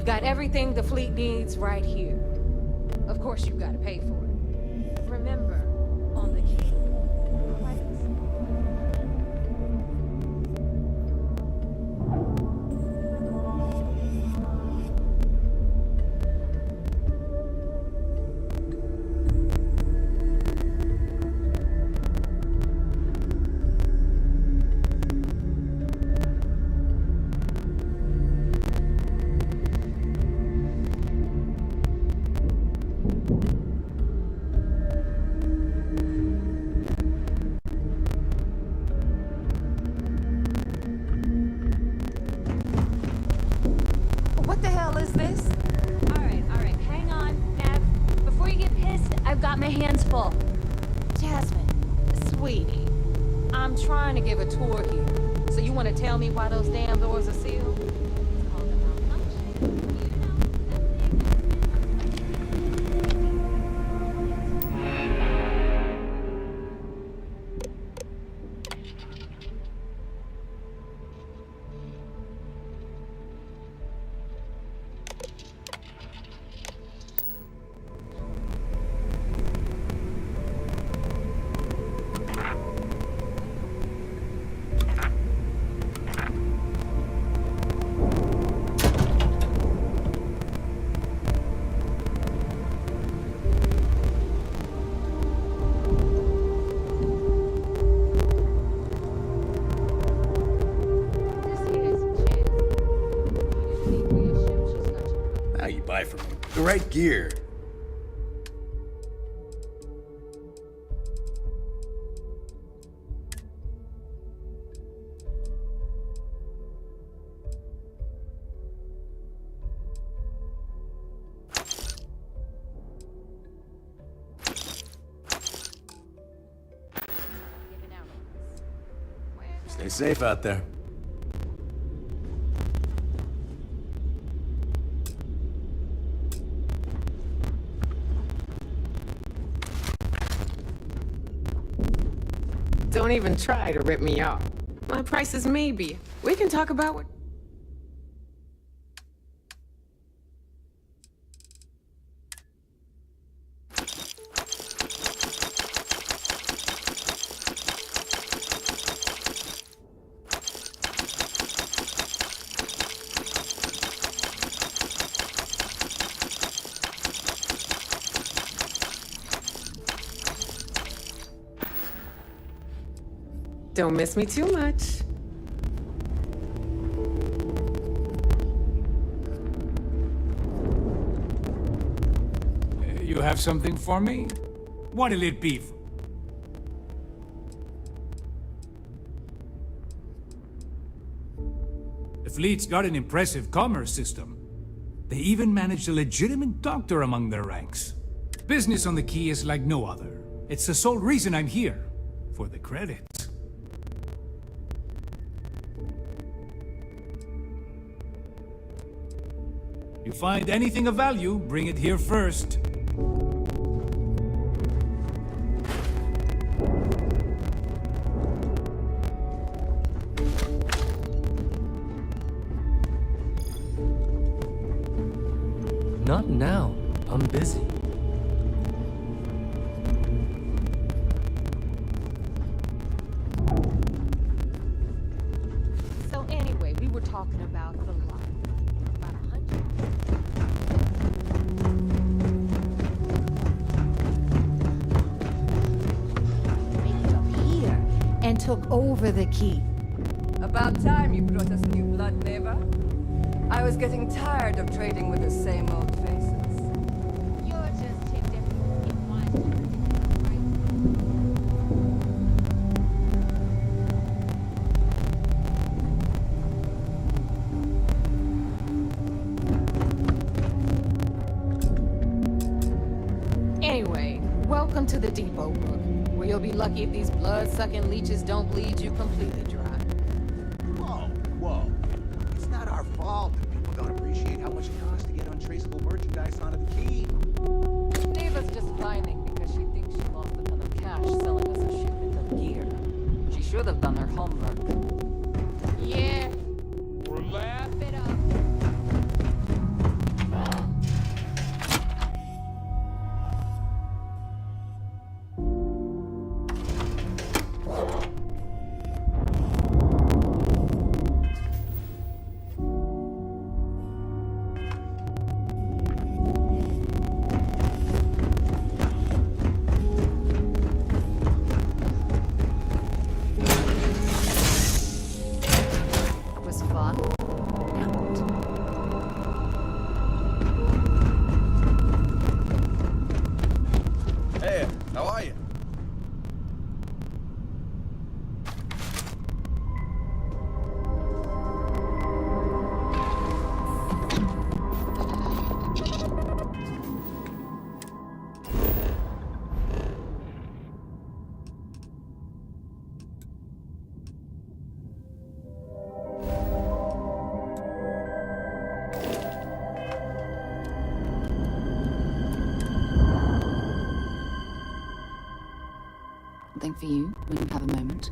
We've got everything the fleet needs right here. Of course, you've got to pay for it. Remember, on the key. My hands full. Jasmine, sweetie, I'm trying to give a tour here. So you want to tell me why those damn doors are sealed? It's called a malfunction. You know, From the right gear. Stay safe out there. Don't even try to rip me off. My price is maybe. We can talk about what... Don't miss me too much. You have something for me? What'll it be? The fleet's got an impressive commerce system. They even managed a legitimate doctor among their ranks. Business on the Key is like no other. It's the sole reason I'm here. For the credits. You find anything of value, bring it here first. Not now. I'm busy. So anyway, we were talking about the lot. About 100. Made up here and took over the key. About time you brought us new blood, neighbor. I was getting tired of trading with the same old faces. you're just too different in one. Anyway, welcome to the depot book, where you'll be lucky if these blood-sucking leeches don't bleed you completely dry. Whoa, whoa. It's not our fault that people don't appreciate how much it costs to get untraceable merchandise onto the Key. Neva's just whining because she thinks she lost a ton of cash selling us a shipment of gear. She should have done her homework. Yeah. Wrap it up. for you when you have a moment.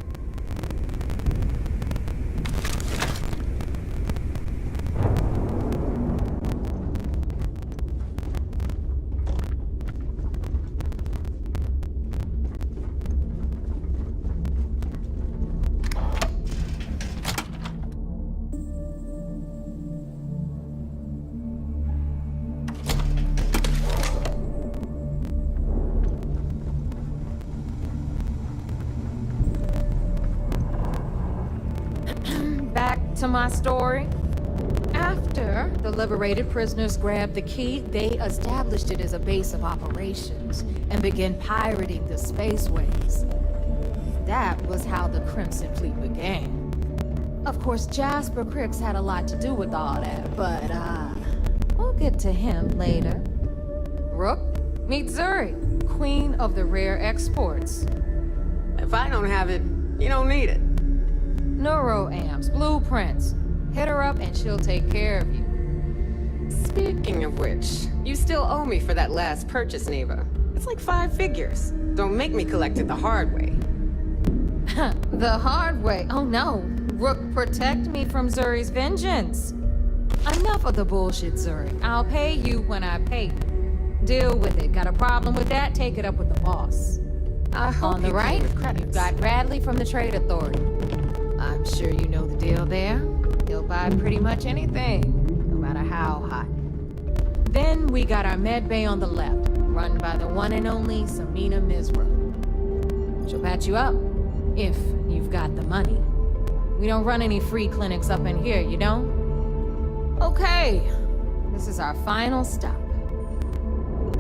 Back to my story. After the liberated prisoners grabbed the key, they established it as a base of operations and began pirating the spaceways. That was how the Crimson Fleet began. Of course, Jasper Cricks had a lot to do with all that, but, we'll get to him later. Rook, meet Zuri, queen of the rare exports. If I don't have it, you don't need it. Neuroamps, blueprints. Hit her up and she'll take care of you. Speaking of which, you still owe me for that last purchase, Neva. It's like 5 figures. Don't make me collect it the hard way. The hard way? Oh no. Rook, protect me from Zuri's vengeance. Enough of the bullshit, Zuri. I'll pay you when I pay you. Deal with it. Got a problem with that? Take it up with the boss. I hope On the you pay right, with credits. you've got Bradley from the Trade Authority. I'm sure you know the deal there. He'll buy pretty much anything, no matter how hot. Then we got our med bay on the left, run by the one and only Samina Misra. She'll patch you up, if you've got the money. We don't run any free clinics up in here, you know? Okay, this is our final stop.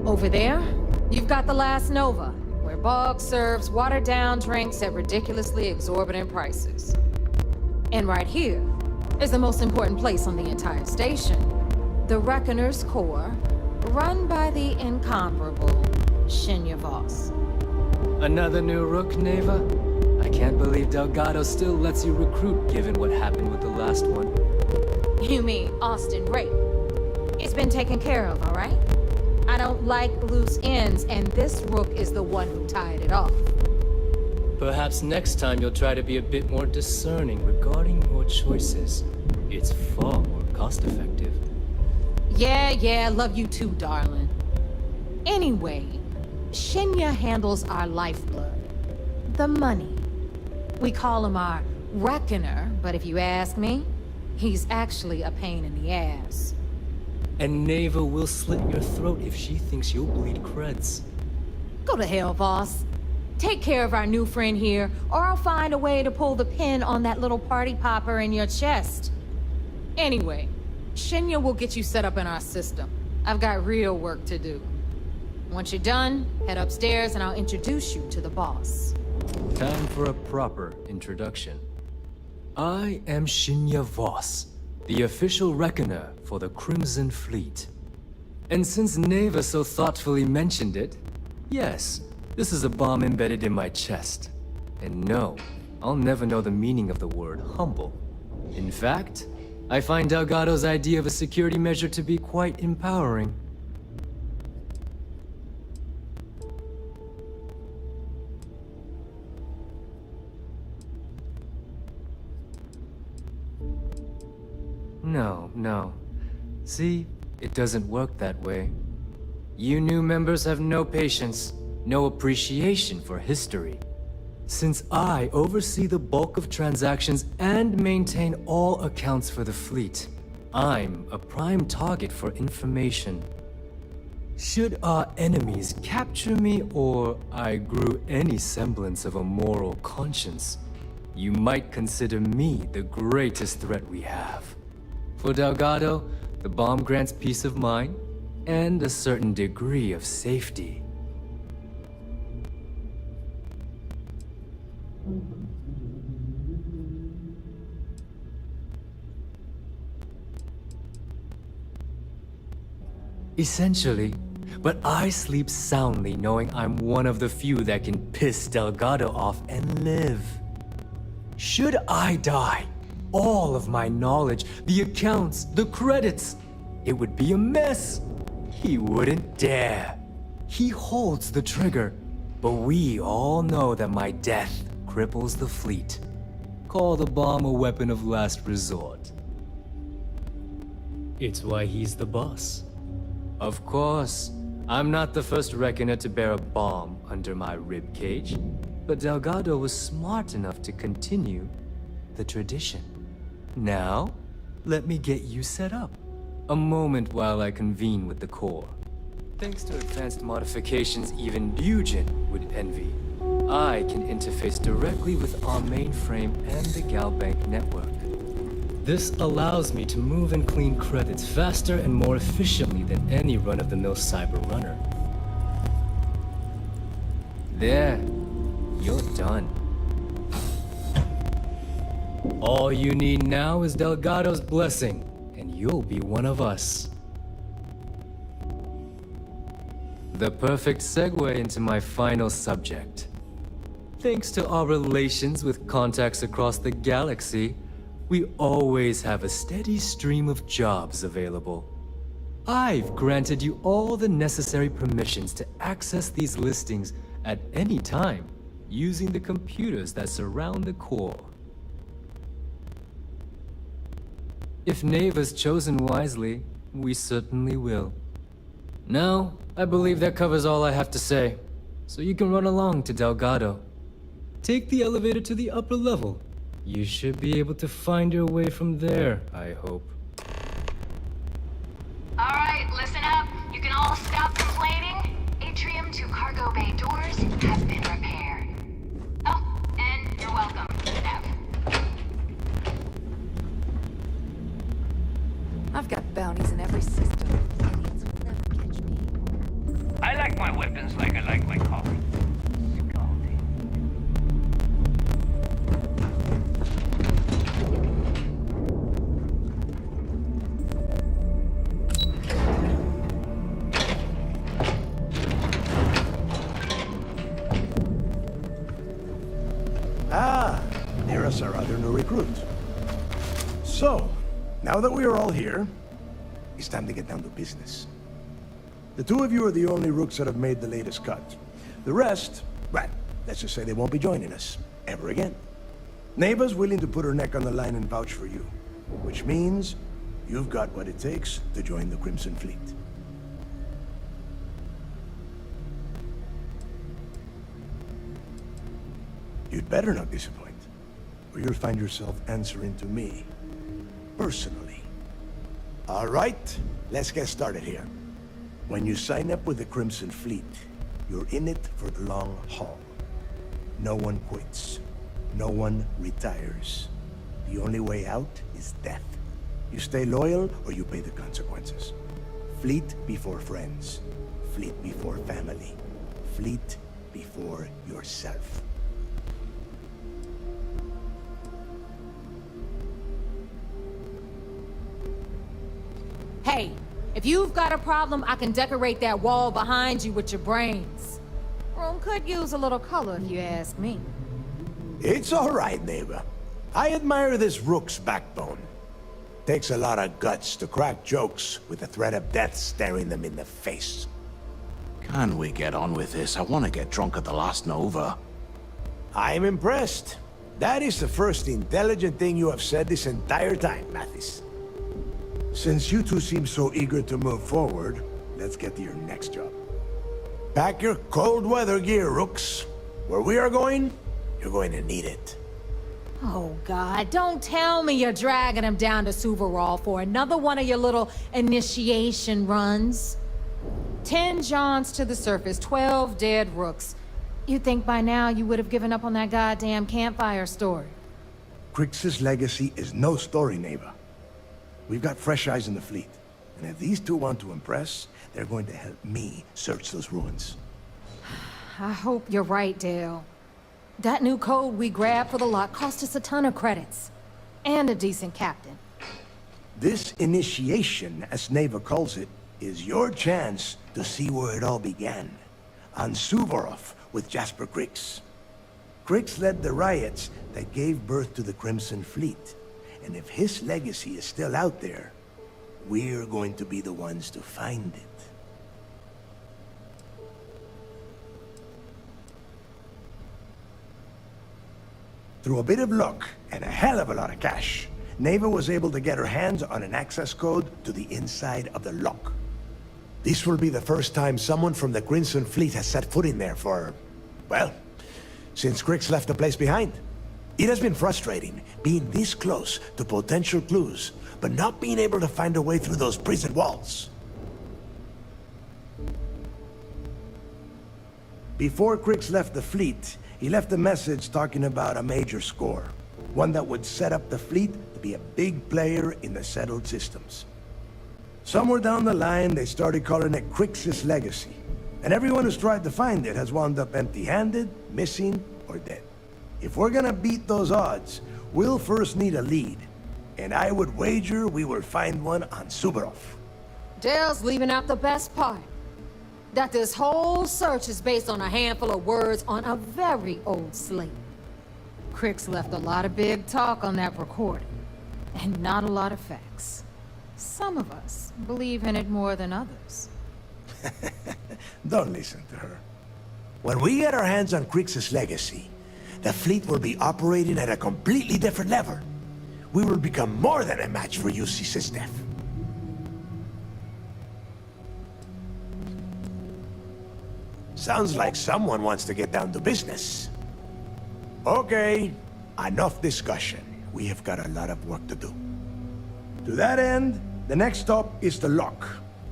Over there, you've got the Last Nova, where Bog serves watered-down drinks at ridiculously exorbitant prices. And right here is the most important place on the entire station. The Reckoner's Core, run by the incomparable Shinya Voss. Another new rook, Neva? I can't believe Delgado still lets you recruit given what happened with the last one. You mean Austin Rape? It's been taken care of, all right? I don't like loose ends, and this rook is the one who tied it off. Perhaps next time you'll try to be a bit more discerning regarding your choices. It's far more cost-effective. Yeah, love you too, darling. Anyway, Shinya handles our lifeblood. The money. We call him our Reckoner, but if you ask me, he's actually a pain in the ass. And Neva will slit your throat if she thinks you'll bleed creds. Go to hell, boss. Take care of our new friend here, or I'll find a way to pull the pin on that little party popper in your chest. Anyway, Shinya will get you set up in our system. I've got real work to do. Once you're done, head upstairs and I'll introduce you to the boss. Time for a proper introduction. I am Shinya Voss, the official reckoner for the Crimson Fleet. And since Neva so thoughtfully mentioned it, yes, this is a bomb embedded in my chest. And no, I'll never know the meaning of the word humble. In fact, I find Delgado's idea of a security measure to be quite empowering. No. See, it doesn't work that way. You new members have no patience, no appreciation for history. Since I oversee the bulk of transactions and maintain all accounts for the fleet, I'm a prime target for information. Should our enemies capture me or I grew any semblance of a moral conscience, you might consider me the greatest threat we have. For Delgado, the bomb grants peace of mind and a certain degree of safety. Essentially, but I sleep soundly knowing I'm one of the few that can piss Delgado off and live. Should I die, all of my knowledge, the accounts, the credits, it would be a mess. He wouldn't dare. He holds the trigger, But we all know that my death cripples the fleet. Call the bomb a weapon of last resort. It's why he's the boss. Of course, I'm not the first reckoner to bear a bomb under my ribcage, but Delgado was smart enough to continue the tradition. Now, let me get you set up. A moment while I convene with the core. Thanks to advanced modifications even Eugen would envy, I can interface directly with our mainframe and the Galbank network. This allows me to move and clean credits faster and more efficiently than any run-of-the-mill cyber runner. There, you're done. All you need now is Delgado's blessing, and you'll be one of us. The perfect segue into my final subject. Thanks to our relations with contacts across the galaxy, we always have a steady stream of jobs available. I've granted you all the necessary permissions to access these listings at any time, using the computers that surround the core. If Neva's chosen wisely, we certainly will. Now, I believe that covers all I have to say, so you can run along to Delgado. Take the elevator to the upper level. You should be able to find your way from there, I hope. Alright, listen up. You can all stop complaining. Atrium to cargo bay doors have been repaired. Oh, and you're welcome, Nev. I've got bounties in every system. Aliens will never catch me. I like my weapons like I like my coffee. Scalding. Ah, there's our other new recruit. So, now that we are all here, it's time to get down to business. The two of you are the only rooks that have made the latest cut. The rest, well, let's just say they won't be joining us ever again. Neva's willing to put her neck on the line and vouch for you, which means you've got what it takes to join the Crimson Fleet. You'd better not disappoint, or you'll find yourself answering to me, personally. All right, let's get started here. When you sign up with the Crimson Fleet, you're in it for the long haul. No one quits. No one retires. The only way out is death. You stay loyal or you pay the consequences. Fleet before friends. Fleet before family. Fleet before yourself. Hey, if you've got a problem, I can decorate that wall behind you with your brains. Room could use a little color if you ask me. It's all right, neighbor. I admire this rook's backbone. Takes a lot of guts to crack jokes with the threat of death staring them in the face. Can we get on with this? I want to get drunk at the last Nova. I'm impressed. That is the first intelligent thing you have said this entire time, Mathis. Since you two seem so eager to move forward, let's get to your next job. Pack your cold weather gear, rooks. Where we are going, you're going to need it. Oh, God, don't tell me you're dragging him down to Suvarol for another one of your little initiation runs. 10 Johns to the surface, 12 dead rooks. You'd think by now you would have given up on that goddamn campfire story. Crix's legacy is no story, neighbor. We've got fresh eyes in the fleet. And if these two want to impress, they're going to help me search those ruins. I hope you're right, Dale. That new code we grabbed for the lot cost us a ton of credits. And a decent captain. This initiation, as Neva calls it, is your chance to see where it all began. On Suvorov with Jasper Crix. Crix led the riots that gave birth to the Crimson Fleet. And if his legacy is still out there, we're going to be the ones to find it. Through a bit of luck and a hell of a lot of cash, Neva was able to get her hands on an access code to the inside of the lock. This will be the first time someone from the Crimson Fleet has set foot in there for, well, since Crix left the place behind. It has been frustrating, being this close to potential clues, but not being able to find a way through those prison walls. Before Crix left the fleet, he left a message talking about a major score. One that would set up the fleet to be a big player in the settled systems. Somewhere down the line, they started calling it Crix's Legacy. And everyone who's tried to find it has wound up empty-handed, missing, or dead. If we're gonna beat those odds, we'll first need a lead. And I would wager we will find one on Suvorov. Dale's leaving out the best part. That this whole search is based on a handful of words on a very old slate. Crix left a lot of big talk on that recording, and not a lot of facts. Some of us believe in it more than others. Don't listen to her. When we get our hands on Crix's Legacy, the fleet will be operating at a completely different level. We will become more than a match for UC Sysdef. Sounds like someone wants to get down to business. Okay, enough discussion. We have got a lot of work to do. To that end, the next stop is the lock.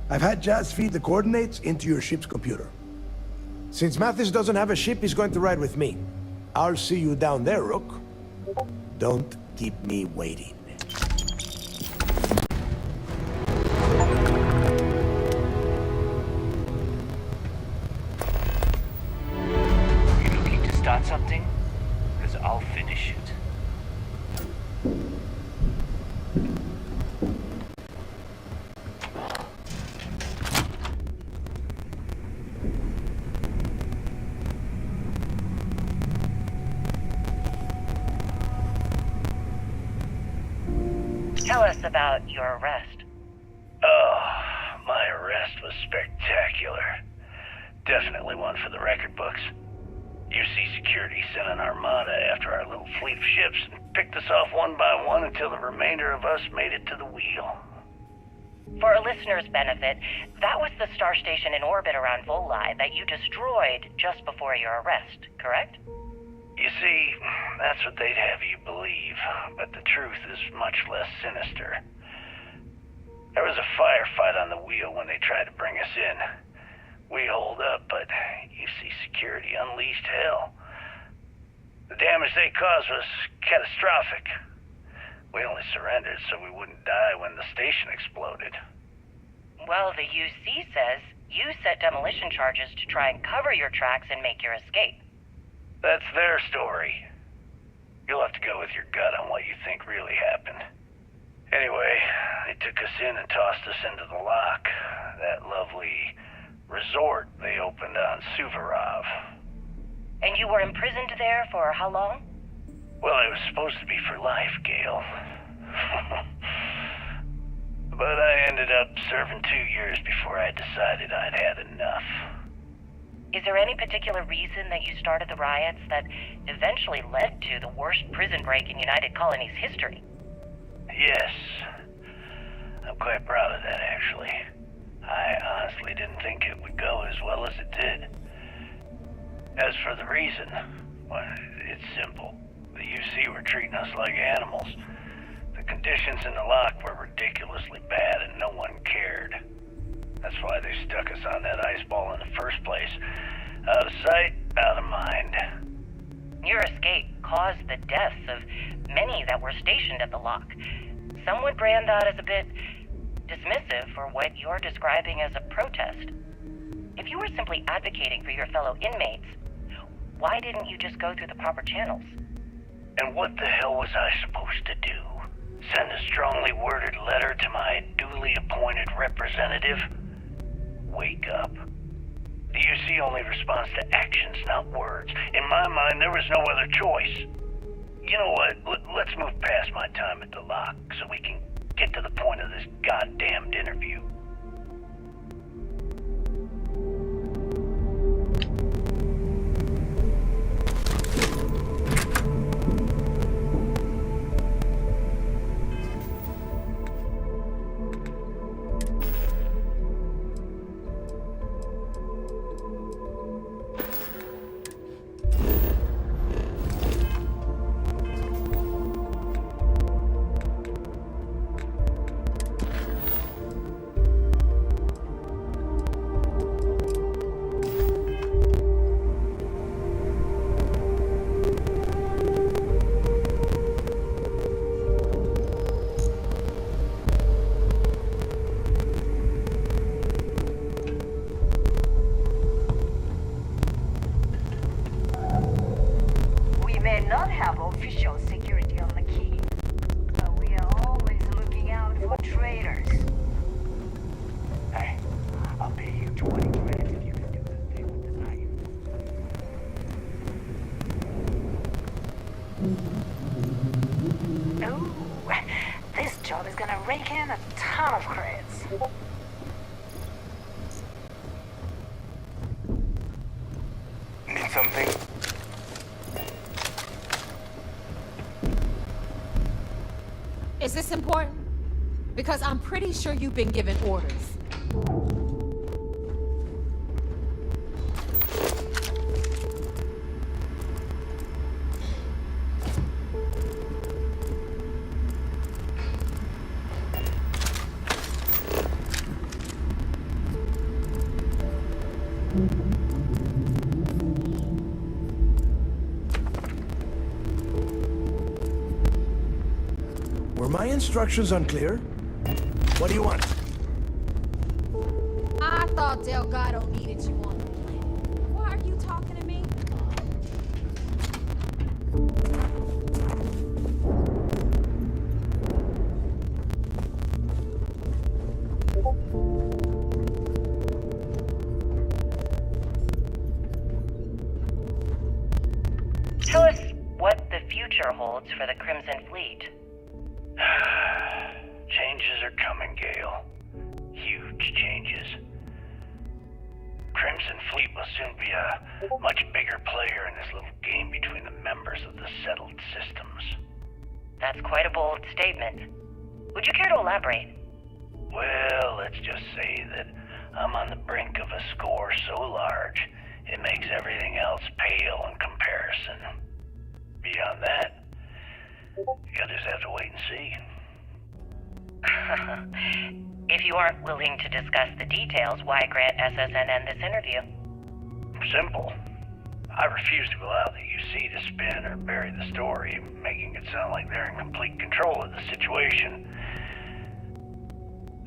I've had Jazz feed the coordinates into your ship's computer. Since Mathis doesn't have a ship, he's going to ride with me. I'll see you down there, Rook. Don't keep me waiting. You looking to start something? Because I'll finish it. Tell us about your arrest. Oh, my arrest was spectacular. Definitely one for the record books. UC Security sent an armada after our little fleet of ships and picked us off one by one until the remainder of us made it to the wheel. For a listener's benefit, that was the star station in orbit around Voli that you destroyed just before your arrest, correct? You see, that's what they'd have you believe, but the truth is much less sinister. There was a firefight on the wheel when they tried to bring us in. We holed up, but UC Security unleashed hell. The damage they caused was catastrophic. We only surrendered so we wouldn't die when the station exploded. Well, the UC says you set demolition charges to try and cover your tracks and make your escape. That's their story. You'll have to go with your gut on what you think really happened. Anyway, they took us in and tossed us into the lock. That lovely resort they opened on Suvorov. And you were imprisoned there for how long? Well, it was supposed to be for life, Gale. But I ended up serving 2 years before I decided I'd had enough. Is there any particular reason that you started the riots that eventually led to the worst prison break in United Colonies history? Yes. I'm quite proud of that, actually. I honestly didn't think it would go as well as it did. As for the reason, well, it's simple. The UC were treating us like animals. The conditions in the lock were ridiculously bad and no one cared. That's why they stuck us on that ice ball in the first place. Out of sight, out of mind. Your escape caused the deaths of many that were stationed at the lock. Some would brand that as a bit dismissive for what you're describing as a protest. If you were simply advocating for your fellow inmates, why didn't you just go through the proper channels? And what the hell was I supposed to do? Send a strongly worded letter to my duly appointed representative? Wake up. The UC only responds to actions, not words. In my mind, there was no other choice. You know what? Let's move past my time at the lock so we can get to the point of this goddamned interview. job is gonna rake in a ton of creds. Need something? Is this important? Because I'm pretty sure you've been given orders. Were my instructions unclear? What do you want? I thought Delgado needed you on the planet. Why are you talking to me? Tell us what the future holds for the Crimson Fleet. Changes are coming, Gale. Huge changes. Crimson Fleet will soon be a much bigger player in this little game between the members of the settled systems. That's quite a bold statement. Would you care to elaborate? Well, let's just say that I'm on the brink of a score so large, it makes everything else pale in comparison. Beyond that, you'll just have to wait and see. If you aren't willing to discuss the details, why grant SSNN this interview? Simple. I refuse to allow the UC to spin or bury the story, making it sound like they're in complete control of the situation.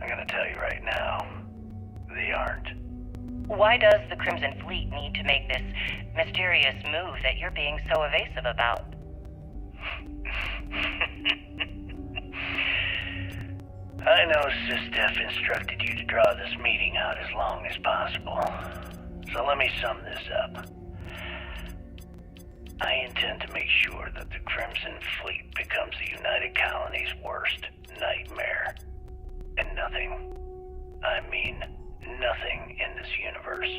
I'm gonna tell you right now, they aren't. Why does the Crimson Fleet need to make this mysterious move that you're being so evasive about? I know SysDef instructed you to draw this meeting out as long as possible. So let me sum this up. I intend to make sure that the Crimson Fleet becomes the United Colony's worst nightmare. And nothing, I mean nothing in this universe,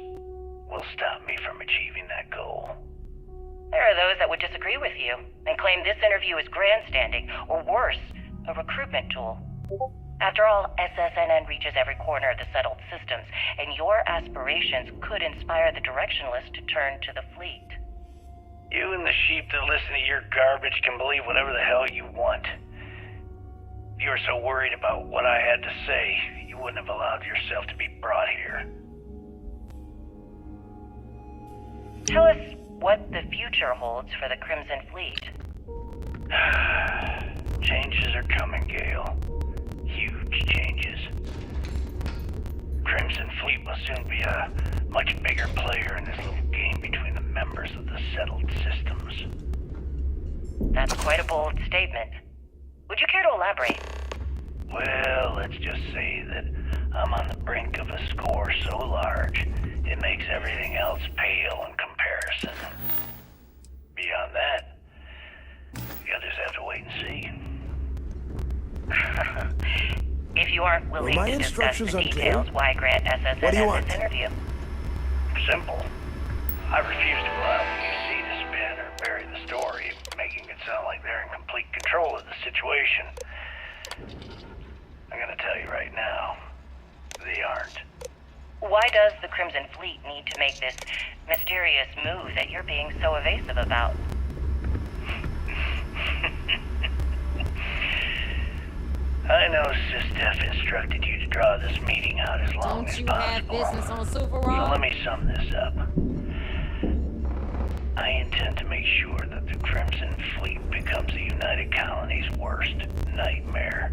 will stop me from achieving that goal. There are those that would disagree with you and claim this interview is grandstanding, or worse, a recruitment tool. After all, SSNN reaches every corner of the settled systems, and your aspirations could inspire the Directionalists to turn to the fleet. You and the sheep that listen to your garbage can believe whatever the hell you want. If you were so worried about what I had to say, you wouldn't have allowed yourself to be brought here. Tell us what the future holds for the Crimson Fleet. Changes are coming, Gale. Huge changes. Crimson Fleet will soon be a much bigger player in this little game between the members of the settled systems. That's quite a bold statement. Would you care to elaborate? Well, let's just say that I'm on the brink of a score so large, it makes everything else pale in comparison. Beyond that, you'll just have to wait and see. If you aren't willing my to discuss the instructions details, unclear? why grant What do you SSNN want? this interview? Simple. I refuse to allow the UC to spin or bury the story, making it sound like they're in complete control of the situation. I'm gonna tell you right now, they aren't. Why does the Crimson Fleet need to make this mysterious move that you're being so evasive about? I know SysDef instructed you to draw this meeting out as long as Don't you have possible. business on Super So Raw? let me sum this up. I intend to make sure that the Crimson Fleet becomes the United Colony's worst nightmare.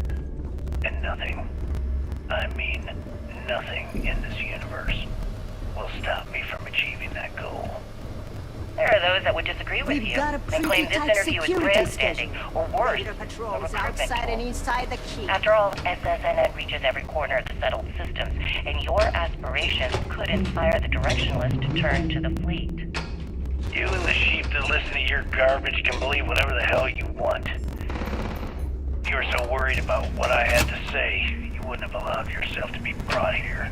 And nothing, I mean nothing in this universe, will stop me from achieving that goal. There are those that would disagree with We've you got a and pretty claim this tight interview is security grandstanding, or worse, Raider a patrols recruitment outside tool. and inside the keep. After all, SSNN reaches every corner of the settled systems, and your aspirations could inspire the Directionalists to turn to the fleet. You and the sheep that listen to your garbage can believe whatever the hell you want. If you were so worried about what I had to say, you wouldn't have allowed yourself to be brought here.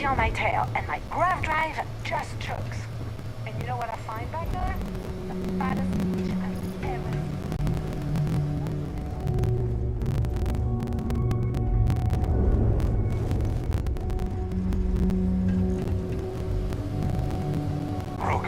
On my tail, and my grav drive just chokes. And you know what I find back there? The fattest bitch I've ever seen. Rook.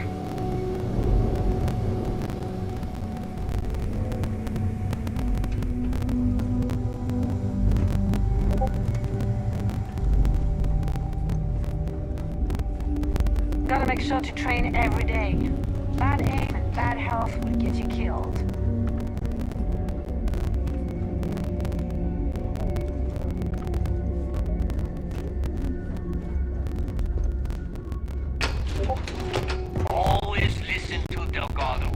Gotta make sure to train every day. Bad aim and bad health will get you killed. Always listen to Delgado.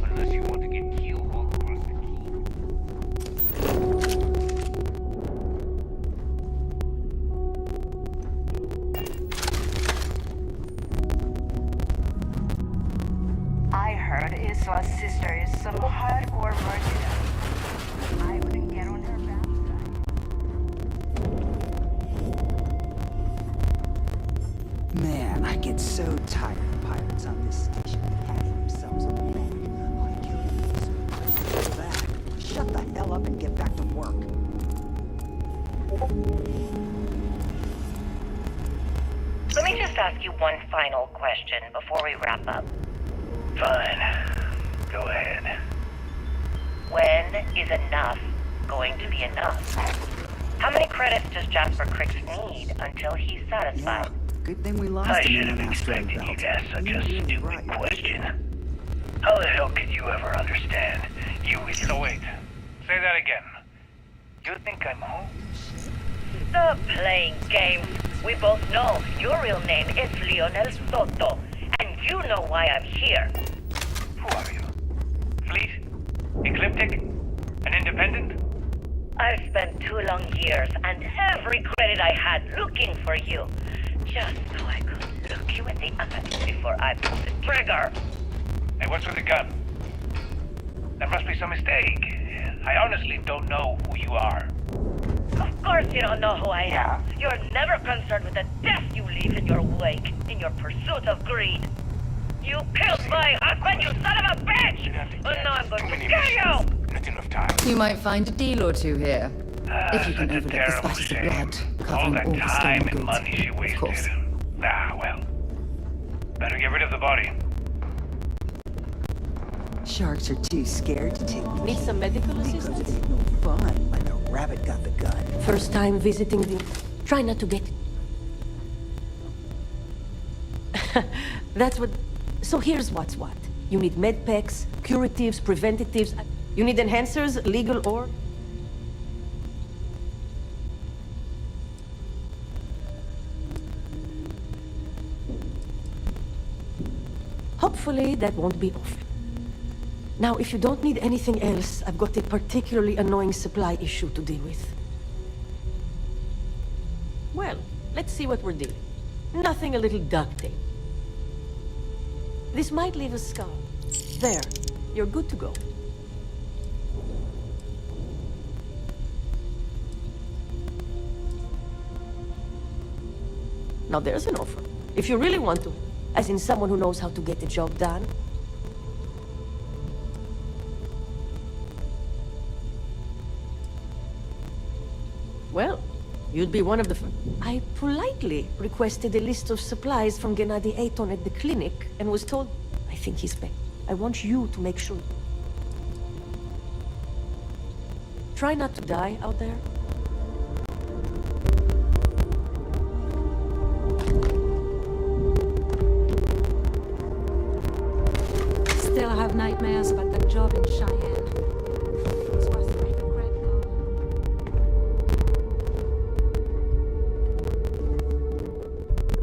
Unless you want to get killed all across the Iswa's sister is some hardcore murderer. I wouldn't get on her backside. Man, I get so tired of pirates on this station patting themselves on the back. I killed you so back. Shut the hell up and get back to work. Let me just ask you one final question before we wrap up. Fine. Go ahead. When is enough going to be enough? How many credits does Jasper Cricks need until he's satisfied? Good thing we lost I him should in have that asteroid expected you belt. to ask such a You're stupid right. question. How the hell could you ever understand? You with So wait, say that again. You think I'm home? Stop playing games. We both know your real name is Lionel Soto, and you know why I'm here. Who are you? Fleet? Ecliptic? An independent? I've spent 2 long years and every credit I had looking for you, just so I could look you in the eye before I pull the trigger. Hey, what's with the gun? There must be some mistake. I honestly don't know who you are. Of course you don't know who I am. You're never concerned with the death you leave in your wake, in your pursuit of greed. You killed my husband, you son of a bitch! And now I'm going to kill you! Not enough time. You might find a deal or two here. If you can such a overlook the terrible splatters of shame. blood All covering that all the time stolen and goods. money she Of course. wasted. Ah, well. Better get rid of the body. Sharks are too scared to take Need some medical because assistance? it ain't no fun when the rabbit got the gun. First time visiting the... Try not to get... That's what... So here's what's what. You need med packs, curatives, preventatives. You need enhancers, legal or... Hopefully that won't be often. Now, if you don't need anything else, I've got a particularly annoying supply issue to deal with. Well, let's see what we're dealing. Nothing a little duct tape. This might leave a scar. There, you're good to go. Now there's an offer. If you really want to, as in someone who knows how to get the job done. Well, you'd be one of the I politely requested a list of supplies from Gennady Aiton at the clinic and was told, I think he's back. I want you to make sure. Try not to die out there. Still have nightmares about that job in Cheyenne. It's worth the regret, though.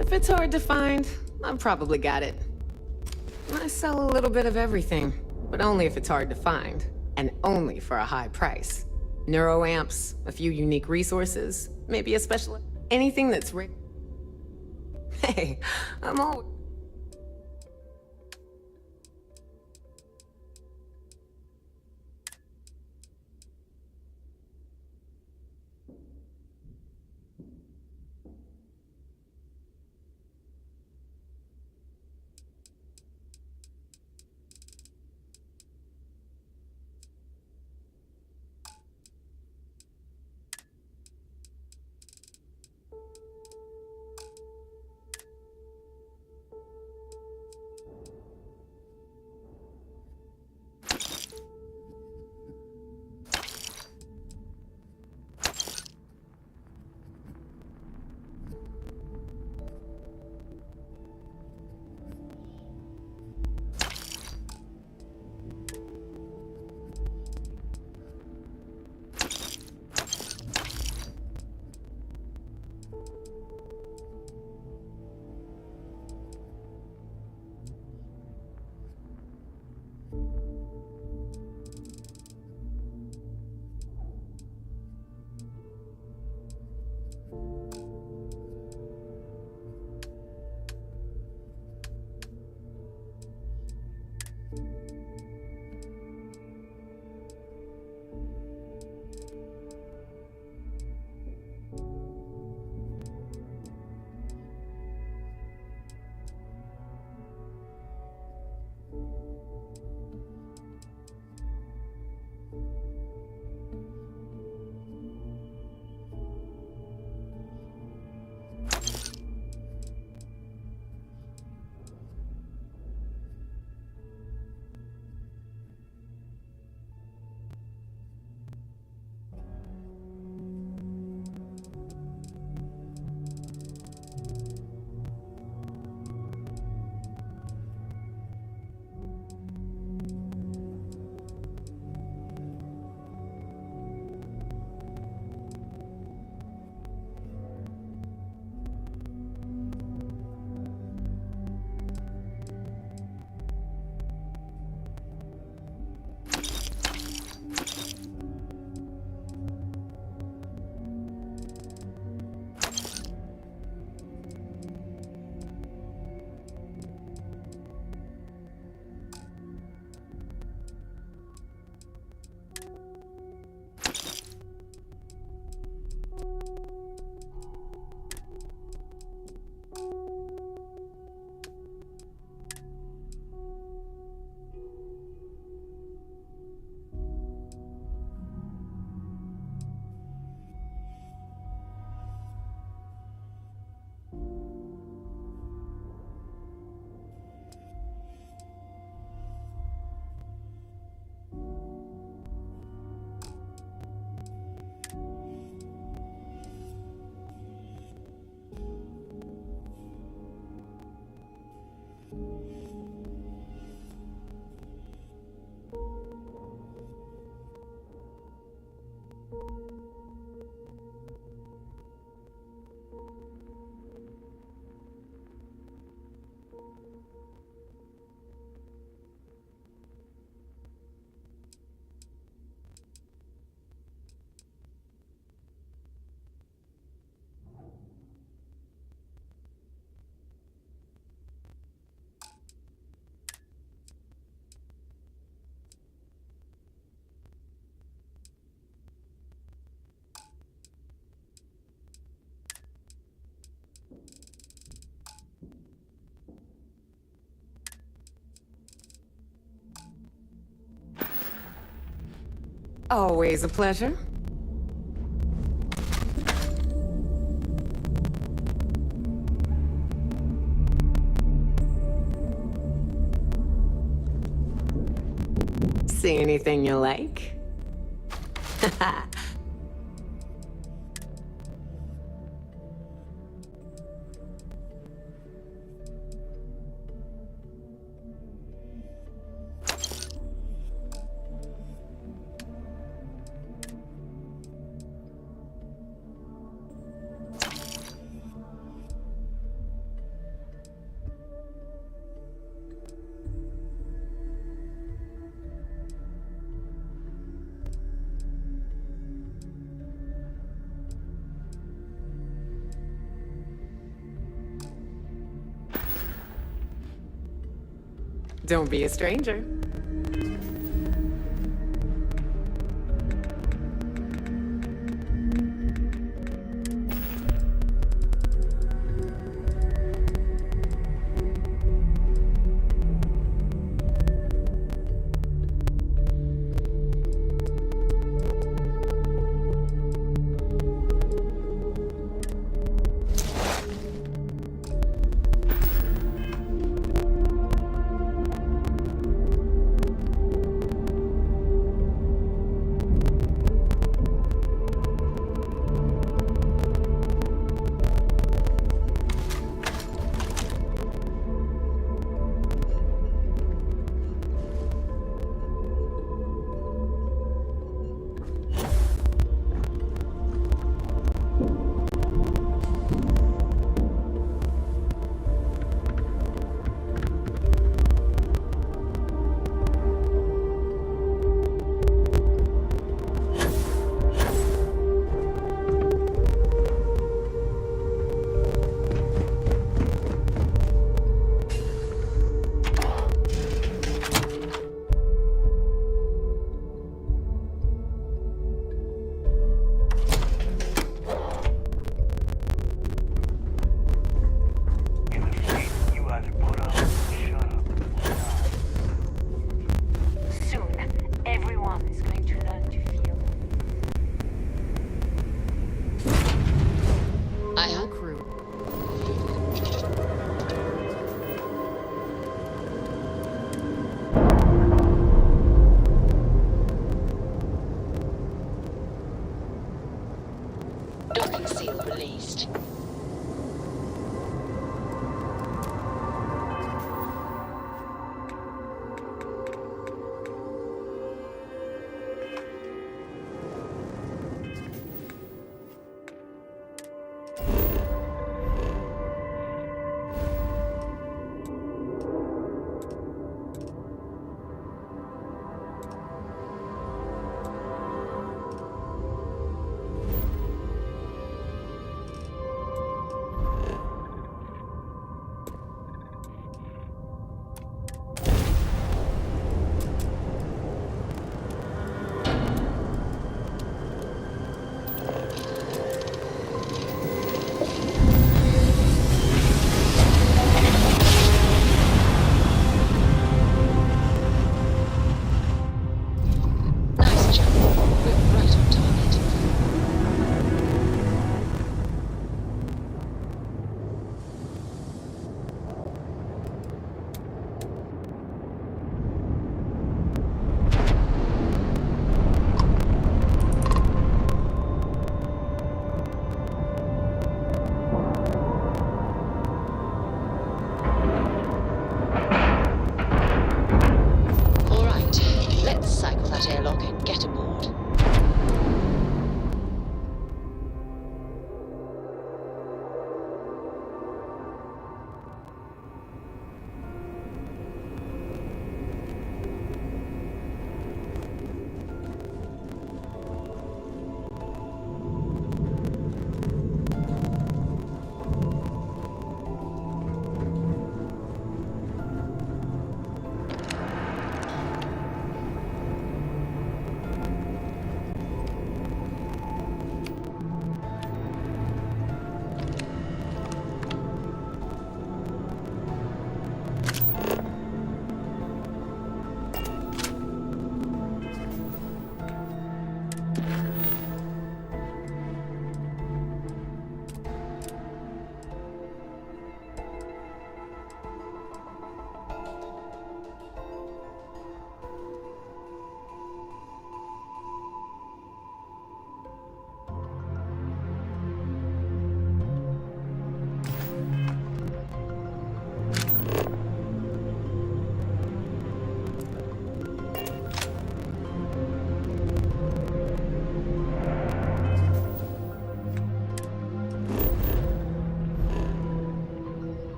If it's hard to find, I've probably got it. I sell a little bit of everything, but only if it's hard to find, and only for a high price. Neuroamps, a few unique resources, maybe a special... anything that's Hey, I'm always... Always a pleasure. See anything you like? Don't be a stranger.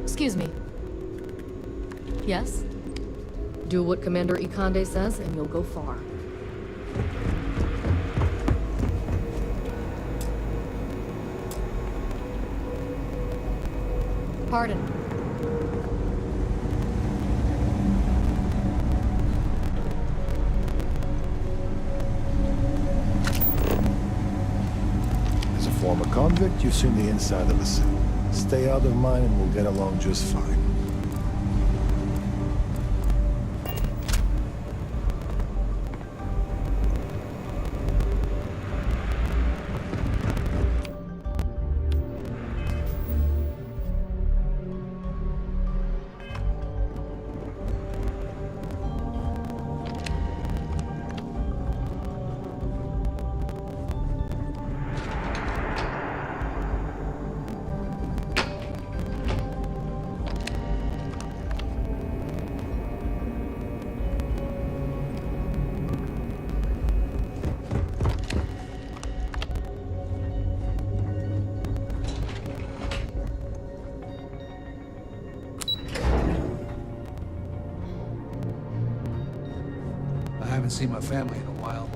Excuse me. Yes? Do what Commander Ikande says, and you'll go far. Pardon. As a former convict, you've seen the inside of a cell. Stay out of mine and we'll get along just fine. I haven't seen my family in a while.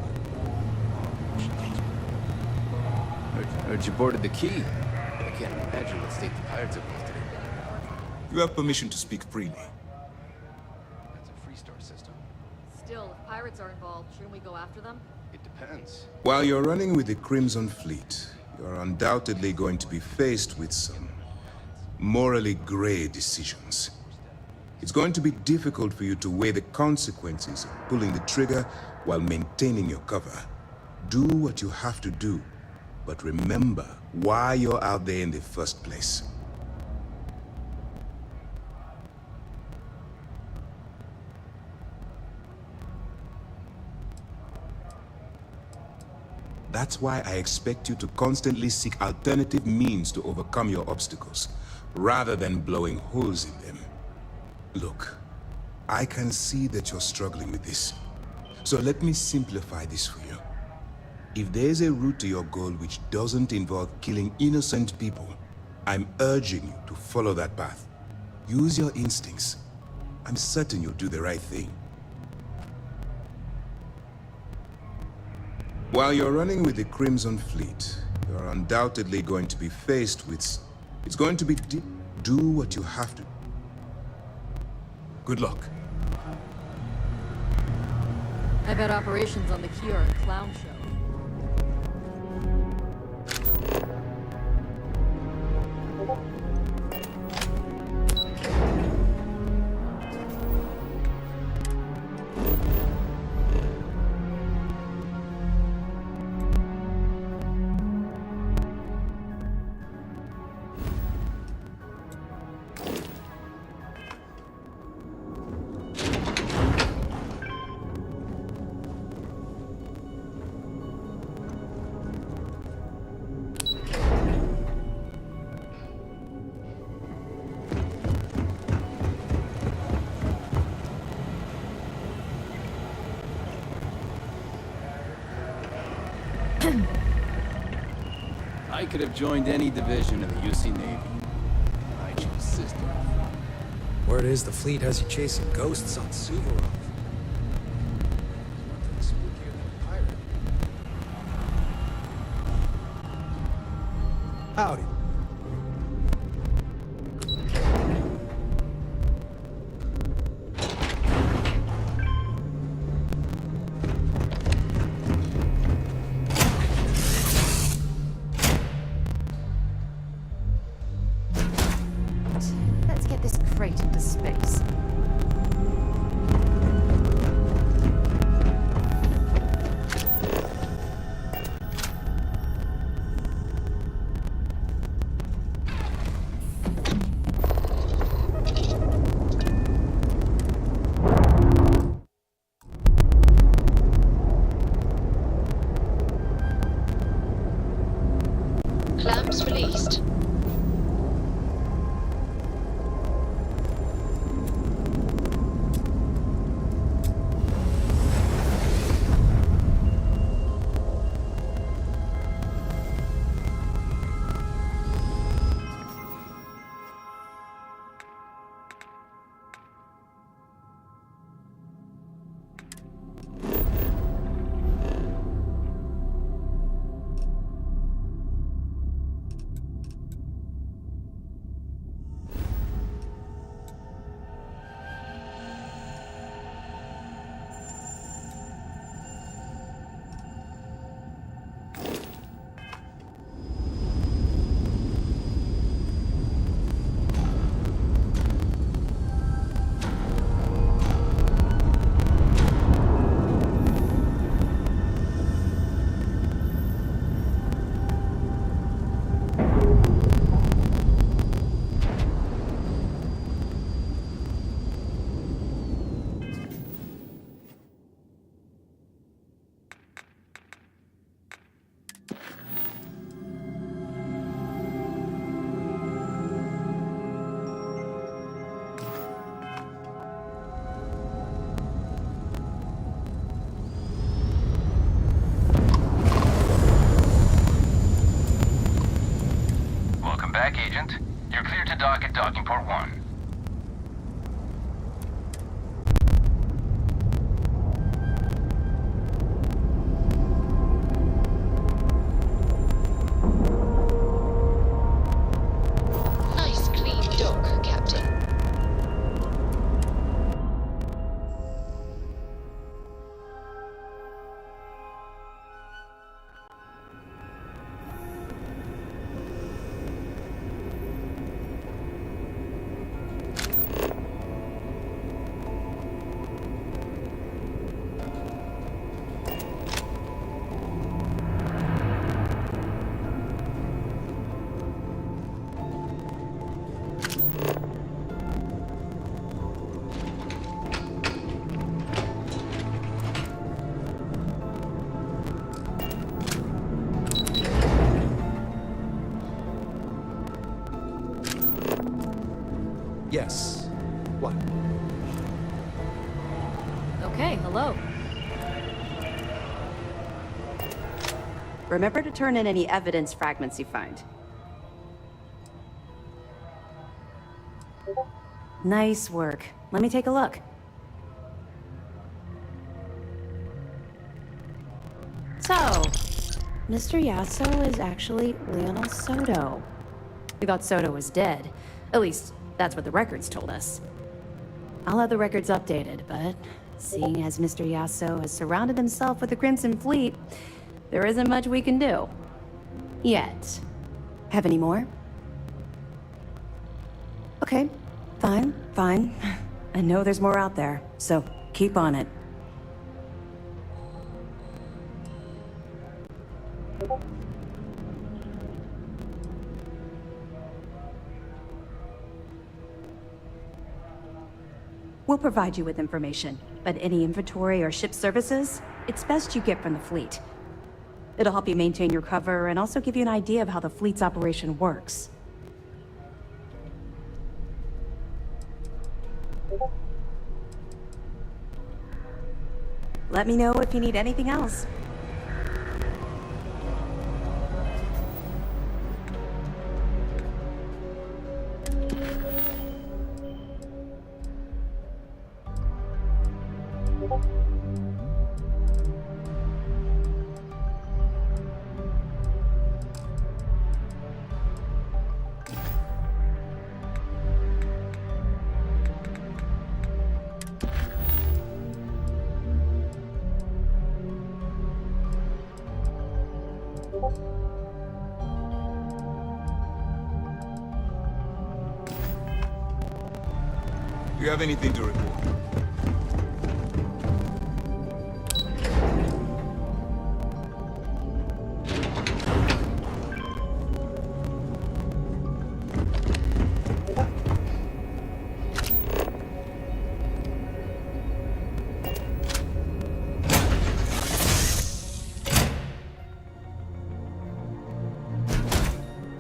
Heard you boarded the key. I can't imagine what state the pirates have left it in. You have permission to speak freely. That's a freestar system. Still, if pirates are involved, shouldn't we go after them? It depends. While you're running with the Crimson Fleet, you're undoubtedly going to be faced with some morally gray decisions. It's going to be difficult for you to weigh the consequences of pulling the trigger while maintaining your cover. Do what you have to do, but remember why you're out there in the first place. That's why I expect you to constantly seek alternative means to overcome your obstacles, rather than blowing holes in them. Look, I can see that you're struggling with this. So let me simplify this for you. If there's a route to your goal which doesn't involve killing innocent people, I'm urging you to follow that path. Use your instincts. I'm certain you'll do the right thing. While you're running with the Crimson Fleet, you're undoubtedly going to be faced with... It's going to be... Do what you have to. Good luck. I bet operations on the key are a clown show. I could have joined any division of the UC Navy. I choose system. Word is the fleet has you chasing ghosts on Suvorov. Howdy. Let's get this crate into space. Clamps released. luck at docking port 1. Nice clean dock, Captain. Yes. What? Okay, hello. Remember to turn in any evidence fragments you find. Nice work. Let me take a look. So, Mr. Yasso is actually Leonel Soto. We thought Soto was dead. At least, that's what the records told us. I'll have the records updated, but seeing as Mr. Yasso has surrounded himself with the Crimson Fleet, there isn't much we can do. Yet. Have any more? Okay, fine. I know there's more out there, so keep on it. We'll provide you with information, but any inventory or ship services, it's best you get from the fleet. It'll help you maintain your cover and also give you an idea of how the fleet's operation works. Let me know if you need anything else. Do you have anything to report?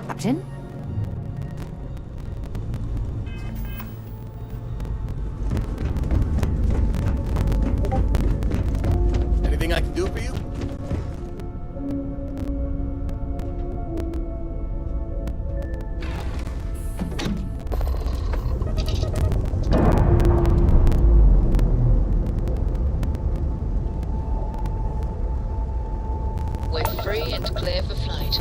Captain? Anything I can do for you? We're free and clear for flight.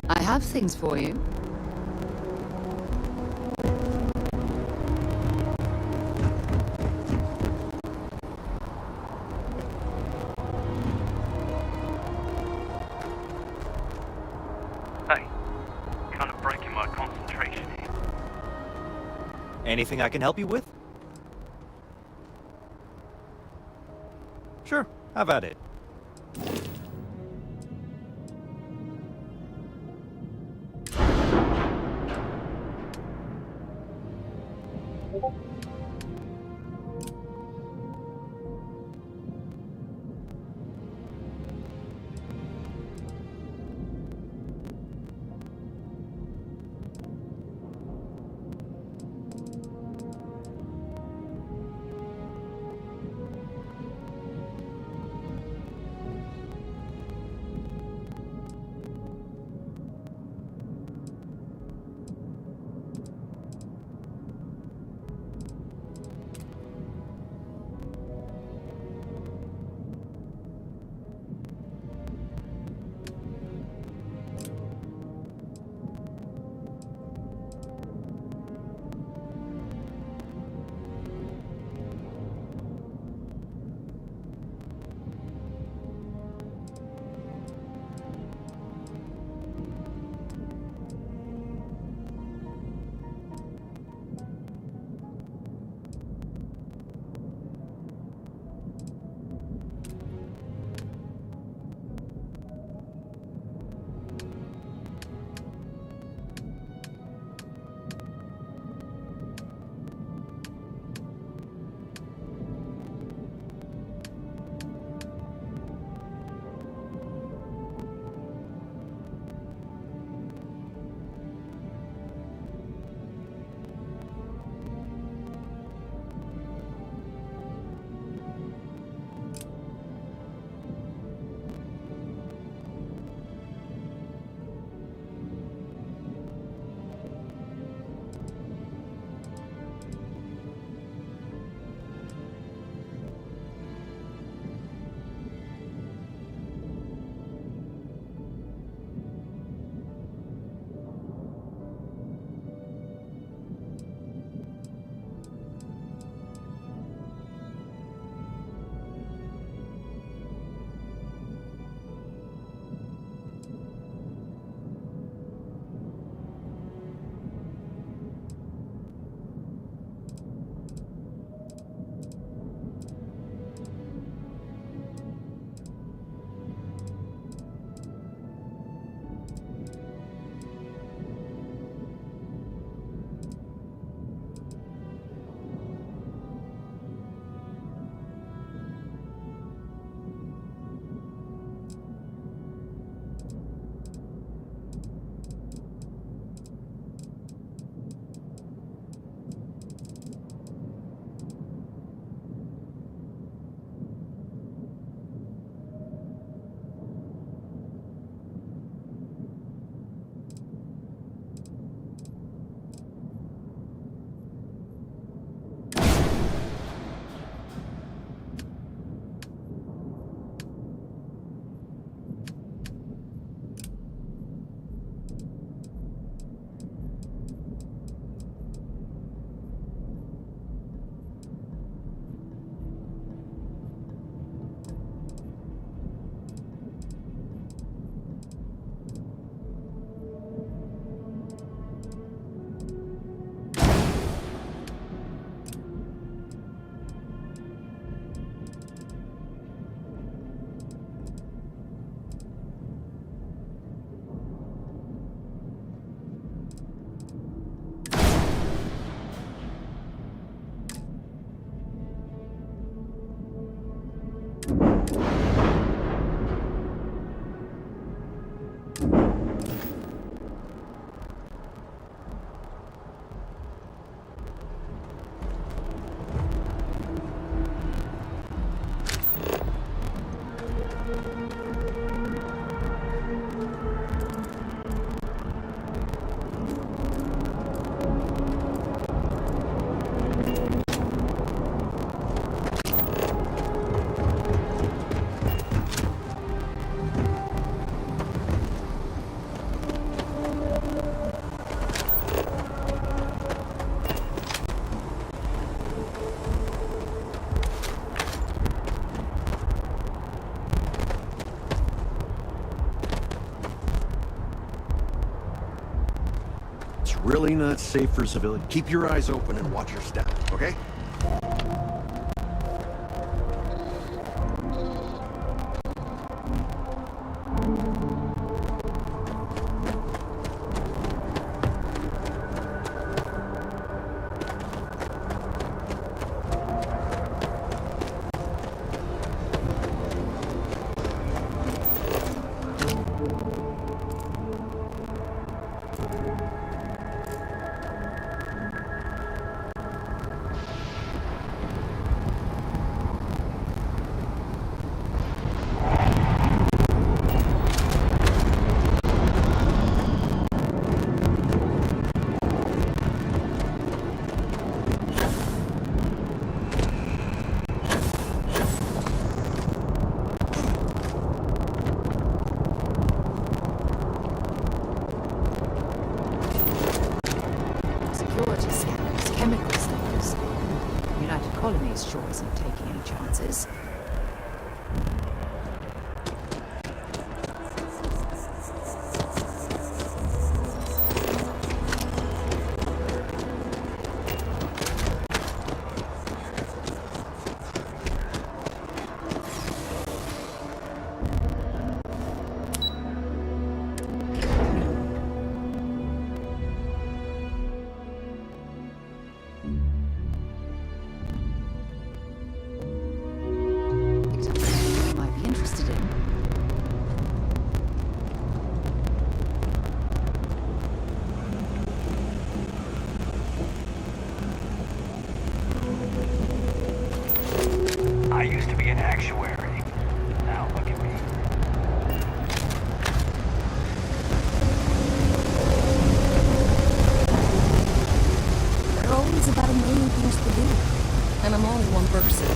I have things for you. Hey, kind of breaking my concentration here. Anything I can help you with? Sure, have at it. really not safe for civilians. Keep your eyes open and watch your step, okay? Security scanners, chemical stones. United Colonies sure isn't taking any chances. I used to be an actuary. Now look at me. There are always about a million things to do, and I'm only one person.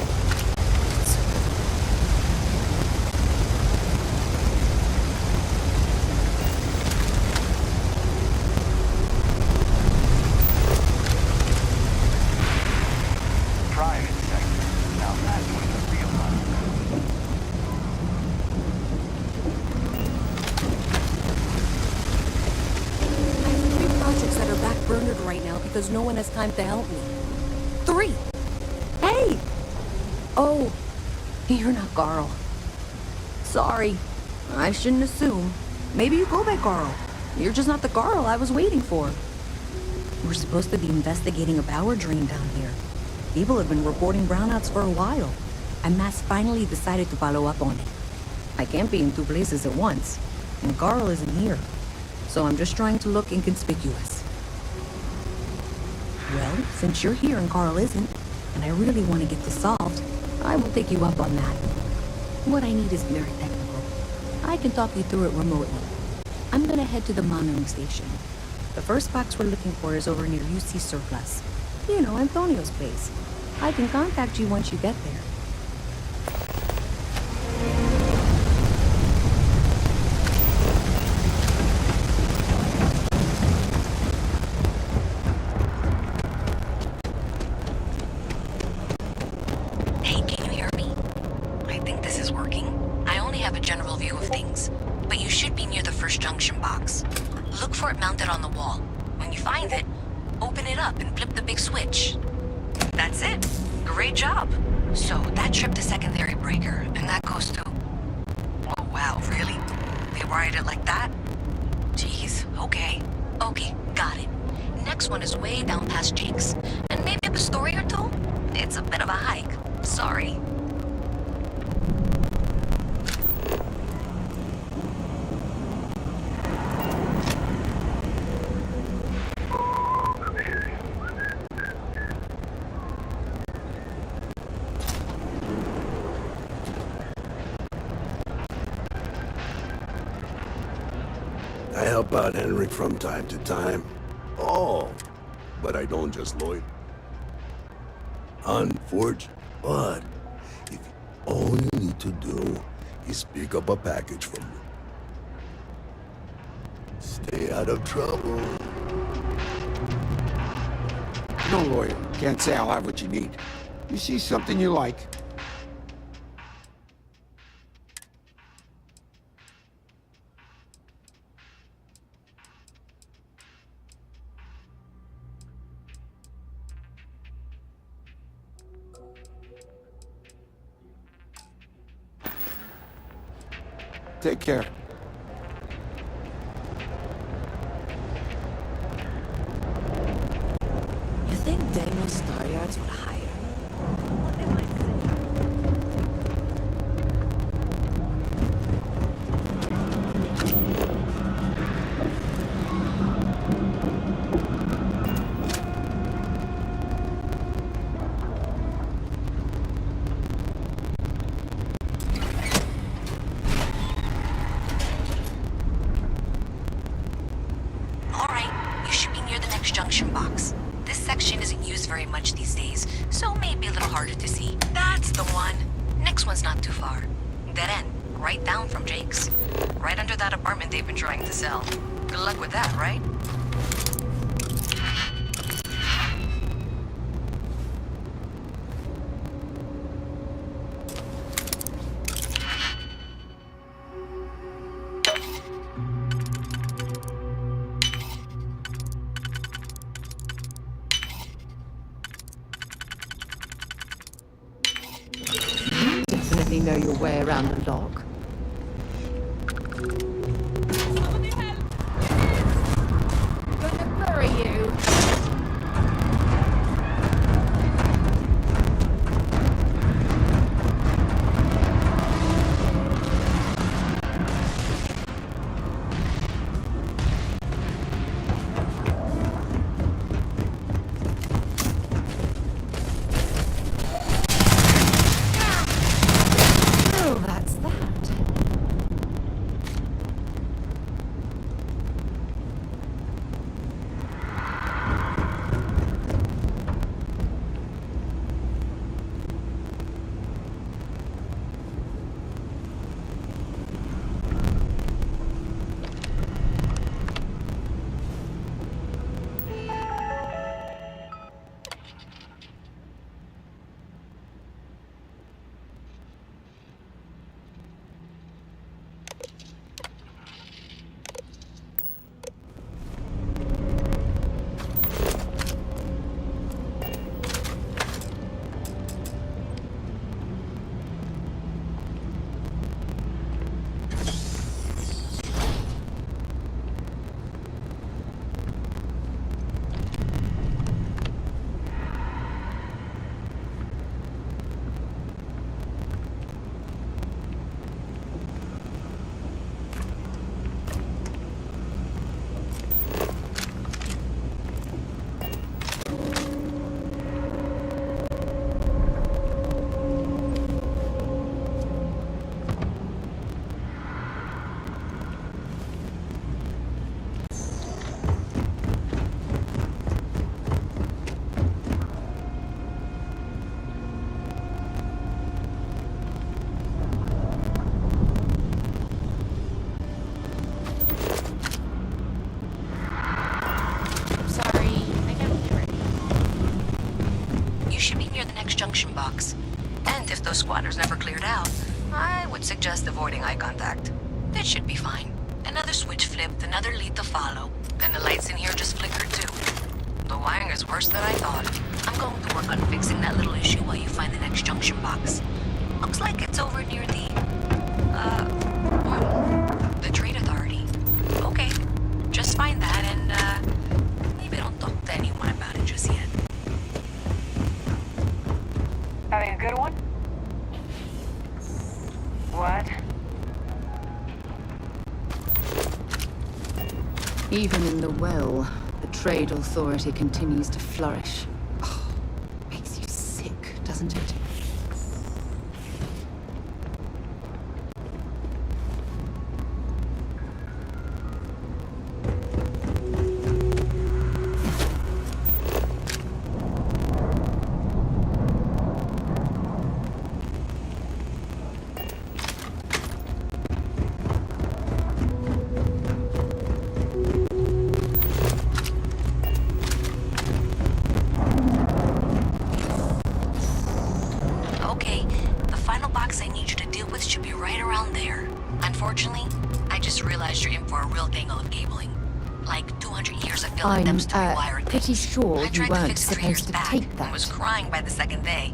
Private sector. Now that's when the real money goes. I have 3 projects that are backburnered right now because no one has time to help me. 3! Hey! Oh, you're not Carl. Sorry. I shouldn't assume. Maybe you go by Carl. You're just not the Carl I was waiting for. We're supposed to be investigating a power drain down here. People have been reporting brownouts for a while, and Mass finally decided to follow up on it. I can't be in 2 places at once, and Carl isn't here, so I'm just trying to look inconspicuous. Well, since you're here and Carl isn't, and I really want to get this solved, I will take you up on that. What I need is very technical. I can talk you through it remotely. I'm gonna head to the monitoring station. The first box we're looking for is over near UC Surplus. You know, Antonio's place. I can contact you once you get there. Hey, can you hear me? I think this is working. I only have a general view of things, but you should be near the first junction box. Look for it mounted on the wall. When you find it, open it up and flip the big switch. That's it. Great job. So that tripped the secondary breaker, and that goes to... Oh, wow, really? They wired it like that? Jeez, okay. Okay, got it. Next one is way down past Jake's, and maybe up a story or 2? It's a bit of a hike. Sorry. I help out Henrik from time to time. Oh, but I don't just loiter. Unfortunate, but if all you need to do is pick up a package from me. Stay out of trouble. No lawyer. Can't say I'll have what you need. You see something you like, Take care. You think Daniel Staryards would hire? What am I junction box. This section isn't used very much these days, so maybe a little harder to see. That's the one. Next one's not too far. Dead end, right down from Jake's. Right under that apartment they've been trying to sell. Good luck with that, right? Definitely know your way around the lock. Gonna bury you. Junction box. And if those squatters never cleared out, I would suggest avoiding eye contact. That should be fine. Another switch flipped, another lead to follow, and the lights in here just flickered too. The wiring is worse than I thought. I'm going to work on fixing that little issue while you find the next junction box. Looks like it's over near the trade authority. Okay, just find that and maybe don't talk to anyone about it just yet. Having a good one? What? Even in the well, the trade authority continues to flourish. Oh, makes you sick, doesn't it? I'm pretty sure you weren't supposed to take that. I was crying by the second day.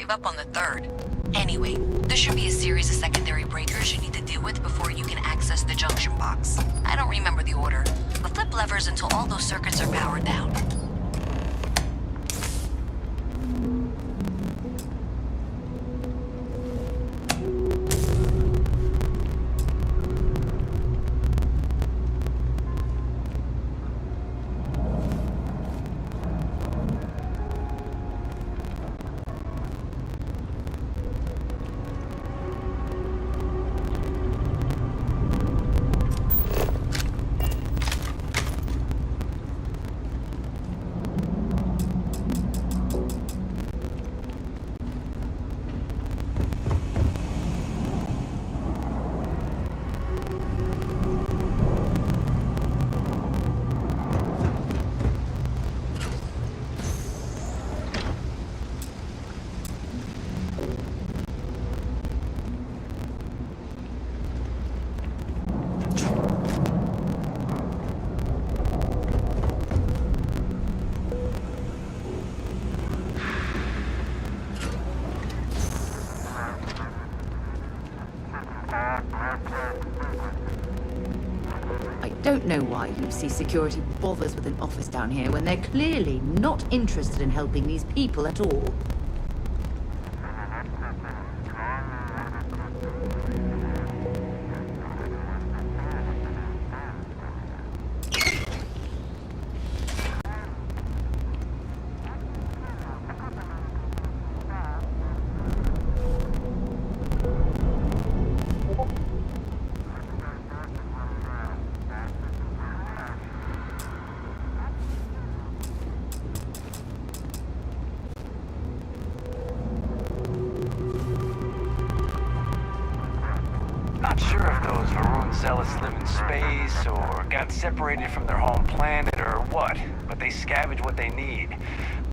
gave up on the third. Anyway, there should be a series of secondary breakers you need to deal with before you can access the junction box. I don't remember the order, but flip levers until all those circuits are powered down. I don't know why UC Security bothers with an office down here when they're clearly not interested in helping these people at all. Not sure if those Varun zealots live in space or got separated from their home planet or what, but they scavenge what they need.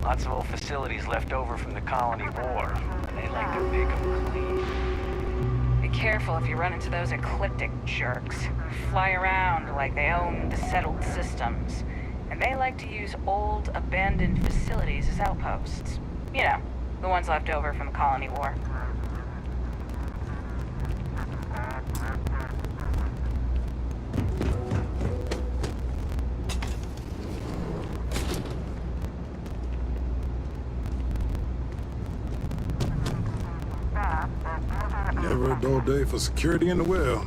Lots of old facilities left over from the colony war. They like to make them clean. Be careful if you run into those ecliptic jerks. Fly around like they own the settled systems. And they like to use old, abandoned facilities as outposts. You know, the ones left over from the colony war. Never a dull day for security in the well.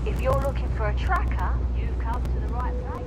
If you're looking for a tracker, you've come to the right place.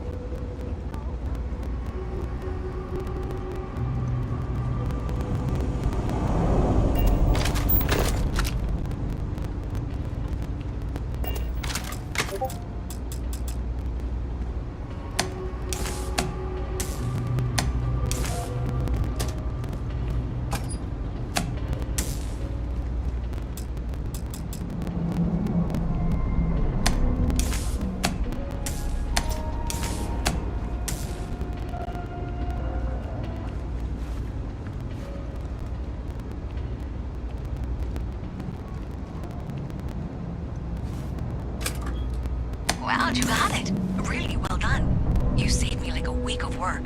Wow, you got it. Really well done. You saved me like a week of work.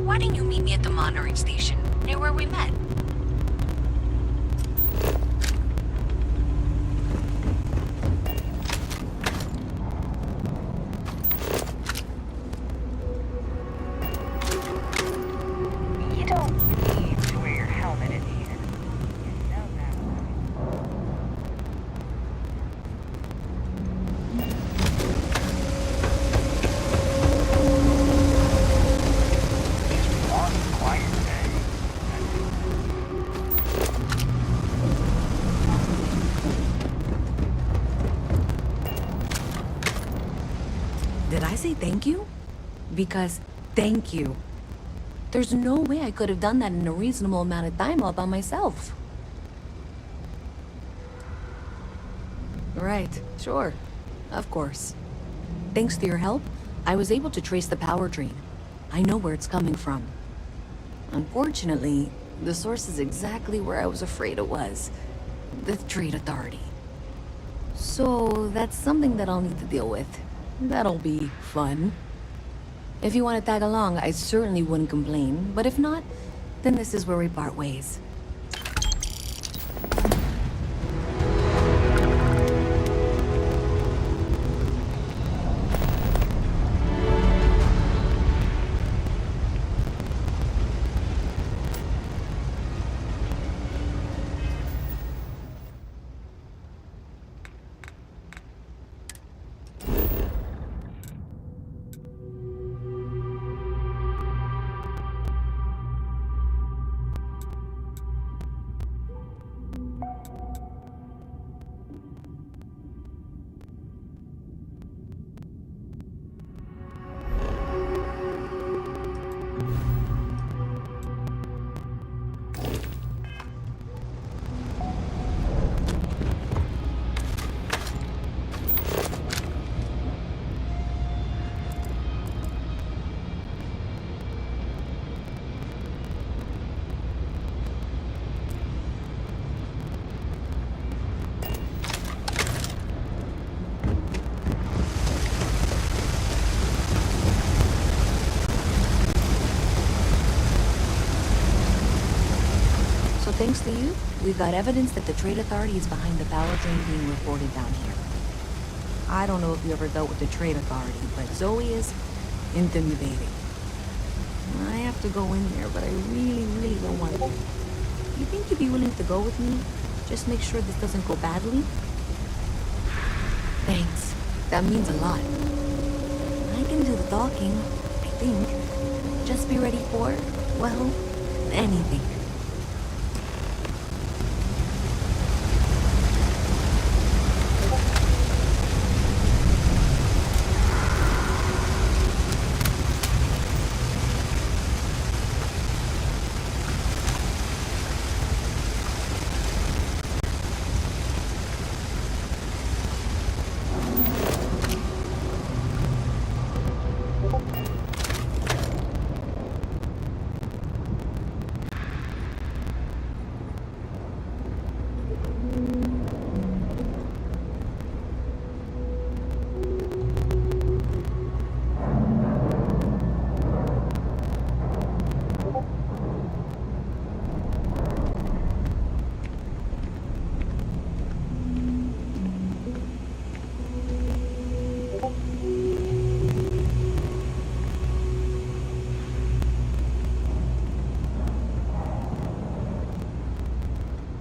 Why didn't you meet me at the monitoring station, near where we met? You don't need to wear your helmet in here. You know that. Did I say thank you? Because thank you. There's no way I could have done that in a reasonable amount of time all by myself. Right, sure. Of course. Thanks to your help, I was able to trace the power drain. I know where it's coming from. Unfortunately, the source is exactly where I was afraid it was. The Trade Authority. So, that's something that I'll need to deal with. That'll be fun. If you want to tag along, I certainly wouldn't complain, but if not, then this is where we part ways. Thanks to you, we've got evidence that the Trade Authority is behind the power drain being reported down here. I don't know if you ever dealt with the Trade Authority, but Zoe is intimidating. I have to go in there, but I really don't want to. You think you'd be willing to go with me? Just make sure this doesn't go badly? Thanks. That means a lot. I can do the talking, I think. Just be ready for, well, anything.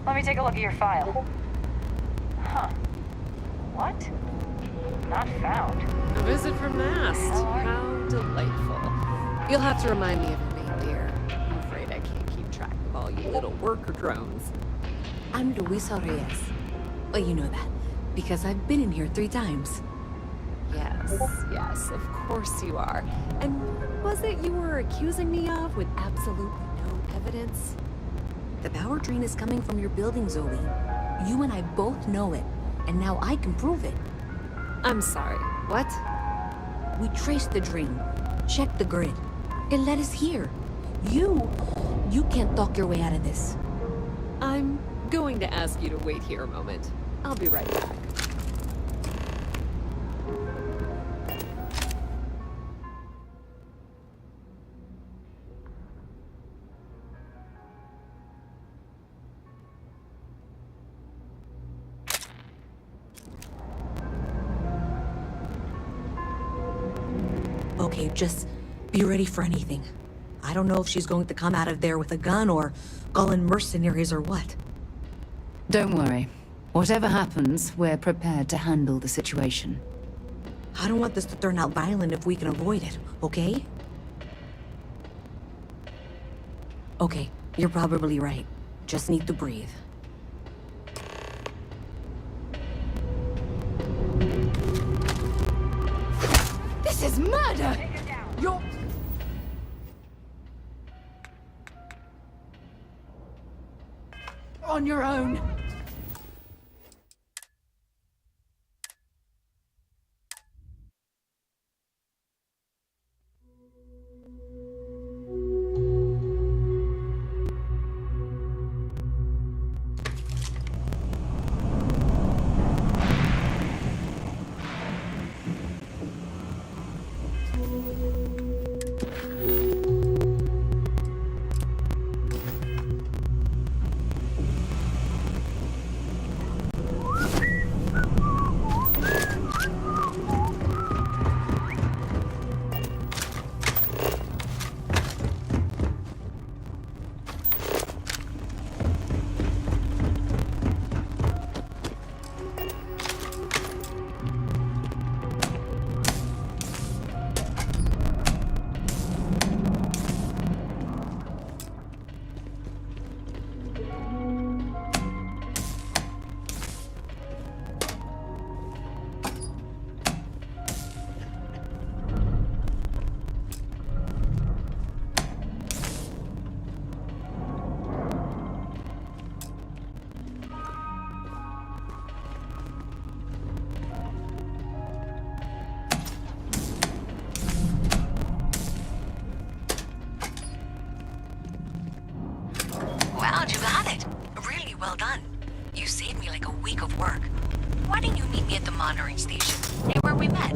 Let me take a look at your file. Huh. What? Not found. A visit from Nast. How delightful. You'll have to remind me of your name, dear. I'm afraid I can't keep track of all you little worker drones. I'm Luisa Reyes. Well, you know that, because I've been in here 3 times. Yes, of course you are. And what was it you were accusing me of with absolutely no evidence? The power drain is coming from your building, Zoe. You and I both know it, and now I can prove it. I'm sorry, what? We traced the drain, checked the grid. It led us here. You can't talk your way out of this. I'm going to ask you to wait here a moment. I'll be right back. Okay, just be ready for anything. I don't know if she's going to come out of there with a gun or call in mercenaries or what. Don't worry. Whatever happens, we're prepared to handle the situation. I don't want this to turn out violent if we can avoid it, okay? Okay, you're probably right. Just need to breathe. This is murder! on your own. Wow, you got it. Really well done. You saved me like a week of work. Why didn't you meet me at the monitoring station, near where we met?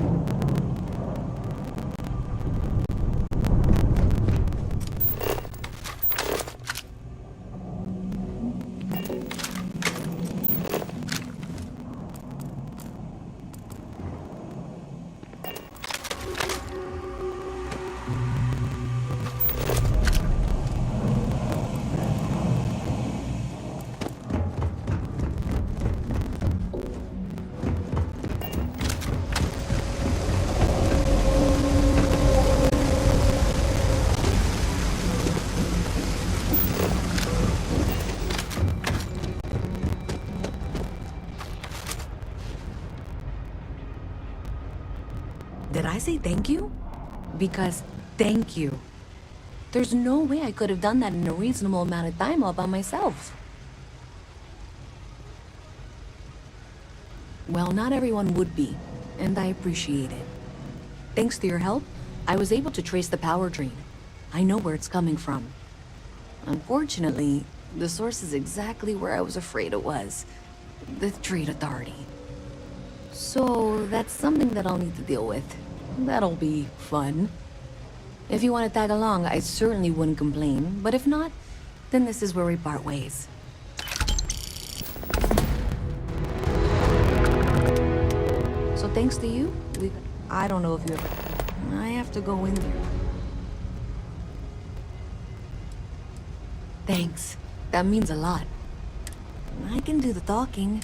Did I say thank you? Because thank you. There's no way I could have done that in a reasonable amount of time all by myself. Well, not everyone would be, and I appreciate it. Thanks to your help, I was able to trace the power drain. I know where it's coming from. Unfortunately, the source is exactly where I was afraid it was. The Trade Authority. So, that's something that I'll need to deal with. That'll be fun. If you want to tag along, I certainly wouldn't complain, but if not, then this is where we part ways. So thanks to you, I don't know if you ever... I have to go in there. Thanks. That means a lot. I can do the talking.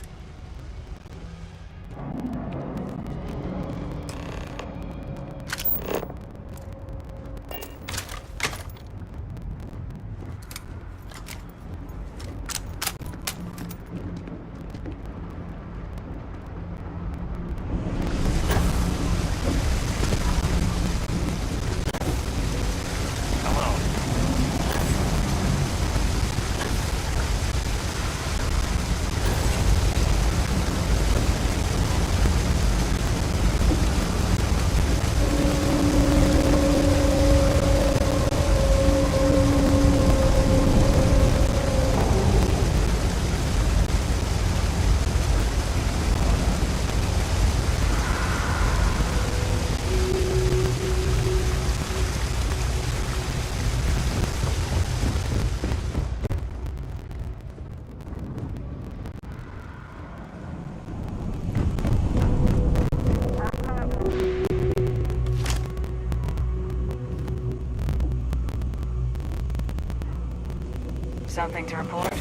Something to report?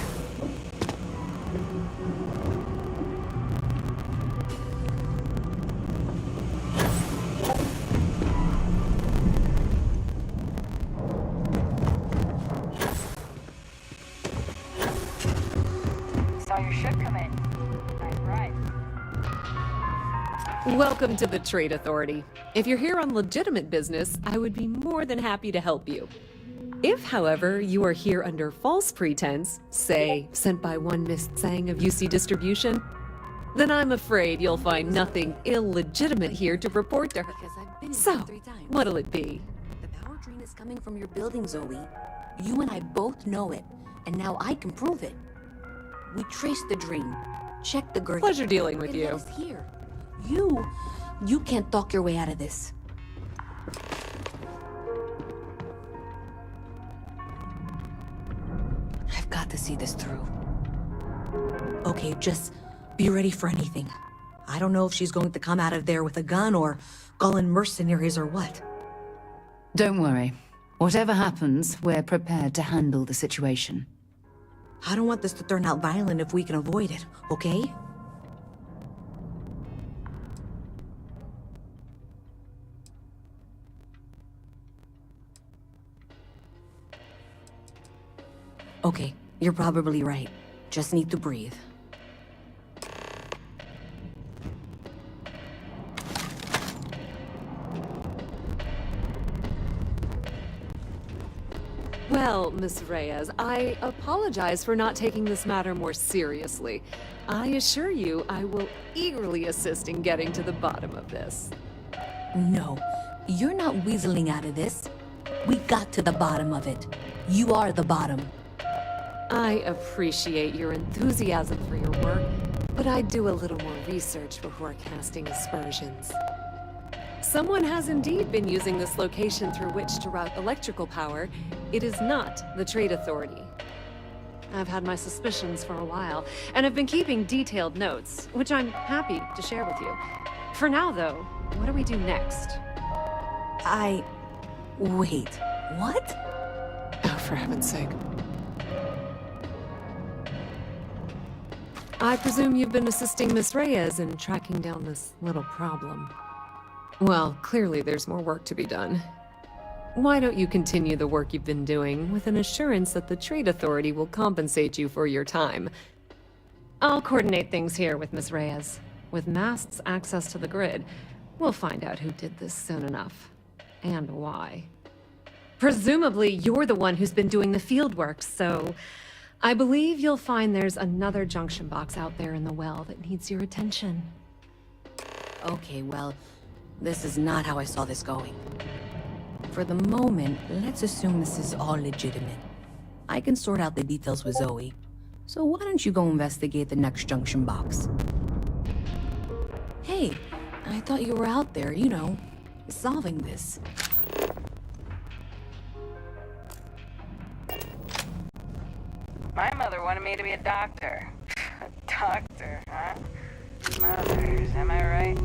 Saw your ship come in. Nice ride. Welcome to the Trade Authority. If you're here on legitimate business, I would be more than happy to help you. If, however, you are here under false pretense, say, sent by one Miss Tsang of UC Distribution, then I'm afraid you'll find nothing illegitimate here to report to her. So, what'll it be? The power drain is coming from your building, Zoe. You and I both know it, and now I can prove it. We traced the drain, checked the girth. Pleasure dealing with you. It's here. You can't talk your way out of this. I've got to see this through. Okay, just be ready for anything. I don't know if she's going to come out of there with a gun or call in mercenaries or what. Don't worry. Whatever happens, we're prepared to handle the situation. I don't want this to turn out violent if we can avoid it, okay? Okay, you're probably right. Just need to breathe. Well, Miss Reyes, I apologize for not taking this matter more seriously. I assure you I will eagerly assist in getting to the bottom of this. No, you're not weaseling out of this. We got to the bottom of it. You are the bottom. I appreciate your enthusiasm for your work, but I'd do a little more research before casting aspersions. Someone has indeed been using this location through which to route electrical power. It is not the Trade Authority. I've had my suspicions for a while, and have been keeping detailed notes, which I'm happy to share with you. For now, though, what do we do next? Wait, what? Oh, for heaven's sake. I presume you've been assisting Miss Reyes in tracking down this little problem. Well, clearly there's more work to be done. Why don't you continue the work you've been doing with an assurance that the Trade Authority will compensate you for your time? I'll coordinate things here with Miss Reyes. With Mast's access to the grid, we'll find out who did this soon enough. And why. Presumably, you're the one who's been doing the field work, so I believe you'll find there's another junction box out there in the well that needs your attention. Okay, well, this is not how I saw this going. For the moment, let's assume this is all legitimate. I can sort out the details with Zoe. So why don't you go investigate the next junction box? Hey, I thought you were out there, you know, solving this. My mother wanted me to be a doctor. A doctor, huh? Mothers, am I right?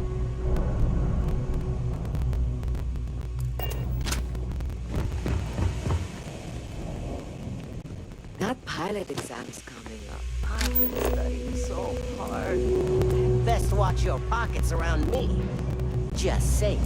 That pilot exam's coming up. I've been studying so hard. Best watch your pockets around me. Just saying.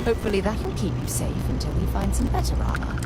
Hopefully that'll keep you safe until we find some better armor.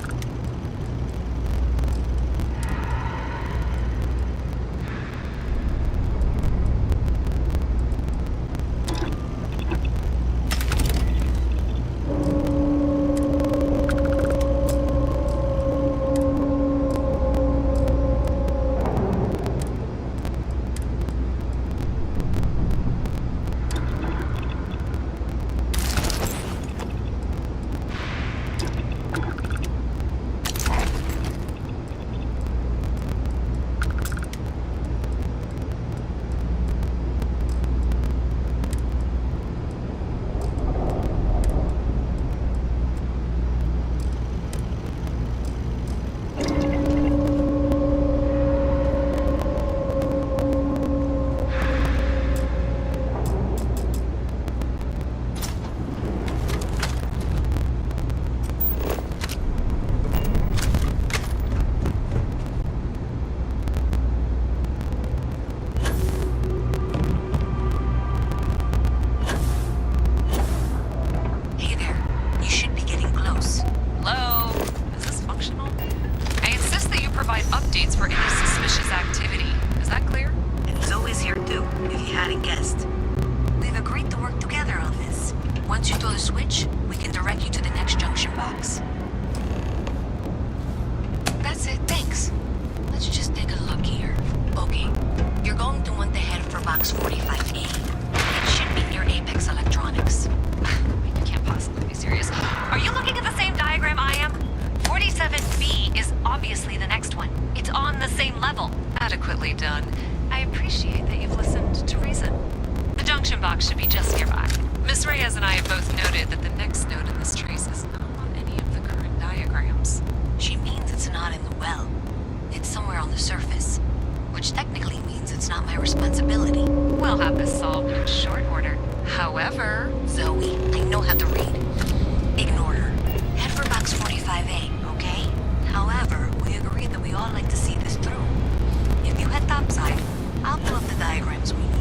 junction box. That's it, thanks. Let's just take a look here. Okay, you're going to want to head for box 45A. It should be near Apex Electronics. You can't possibly be serious. Are you looking at the same diagram I am? 47B is obviously the next one. It's on the same level. Adequately done. I appreciate that you've listened to reason. The junction box should be just nearby. Miss Reyes and I have both noted that the next node in this trace is not on any of the current diagrams. She means it's not in the well. It's somewhere on the surface. Which technically means it's not my responsibility. We'll have this solved in short order. However... Zoe, I know how to read. Ignore her. Head for box 45A, okay? However, we agreed that we all like to see this through. If you head topside, I'll pull up the diagrams we need.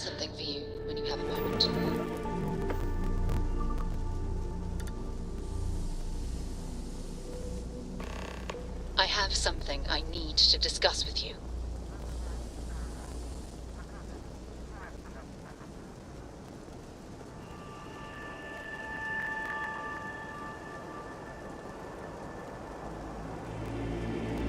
something for you when you have a moment. I have something I need to discuss with you.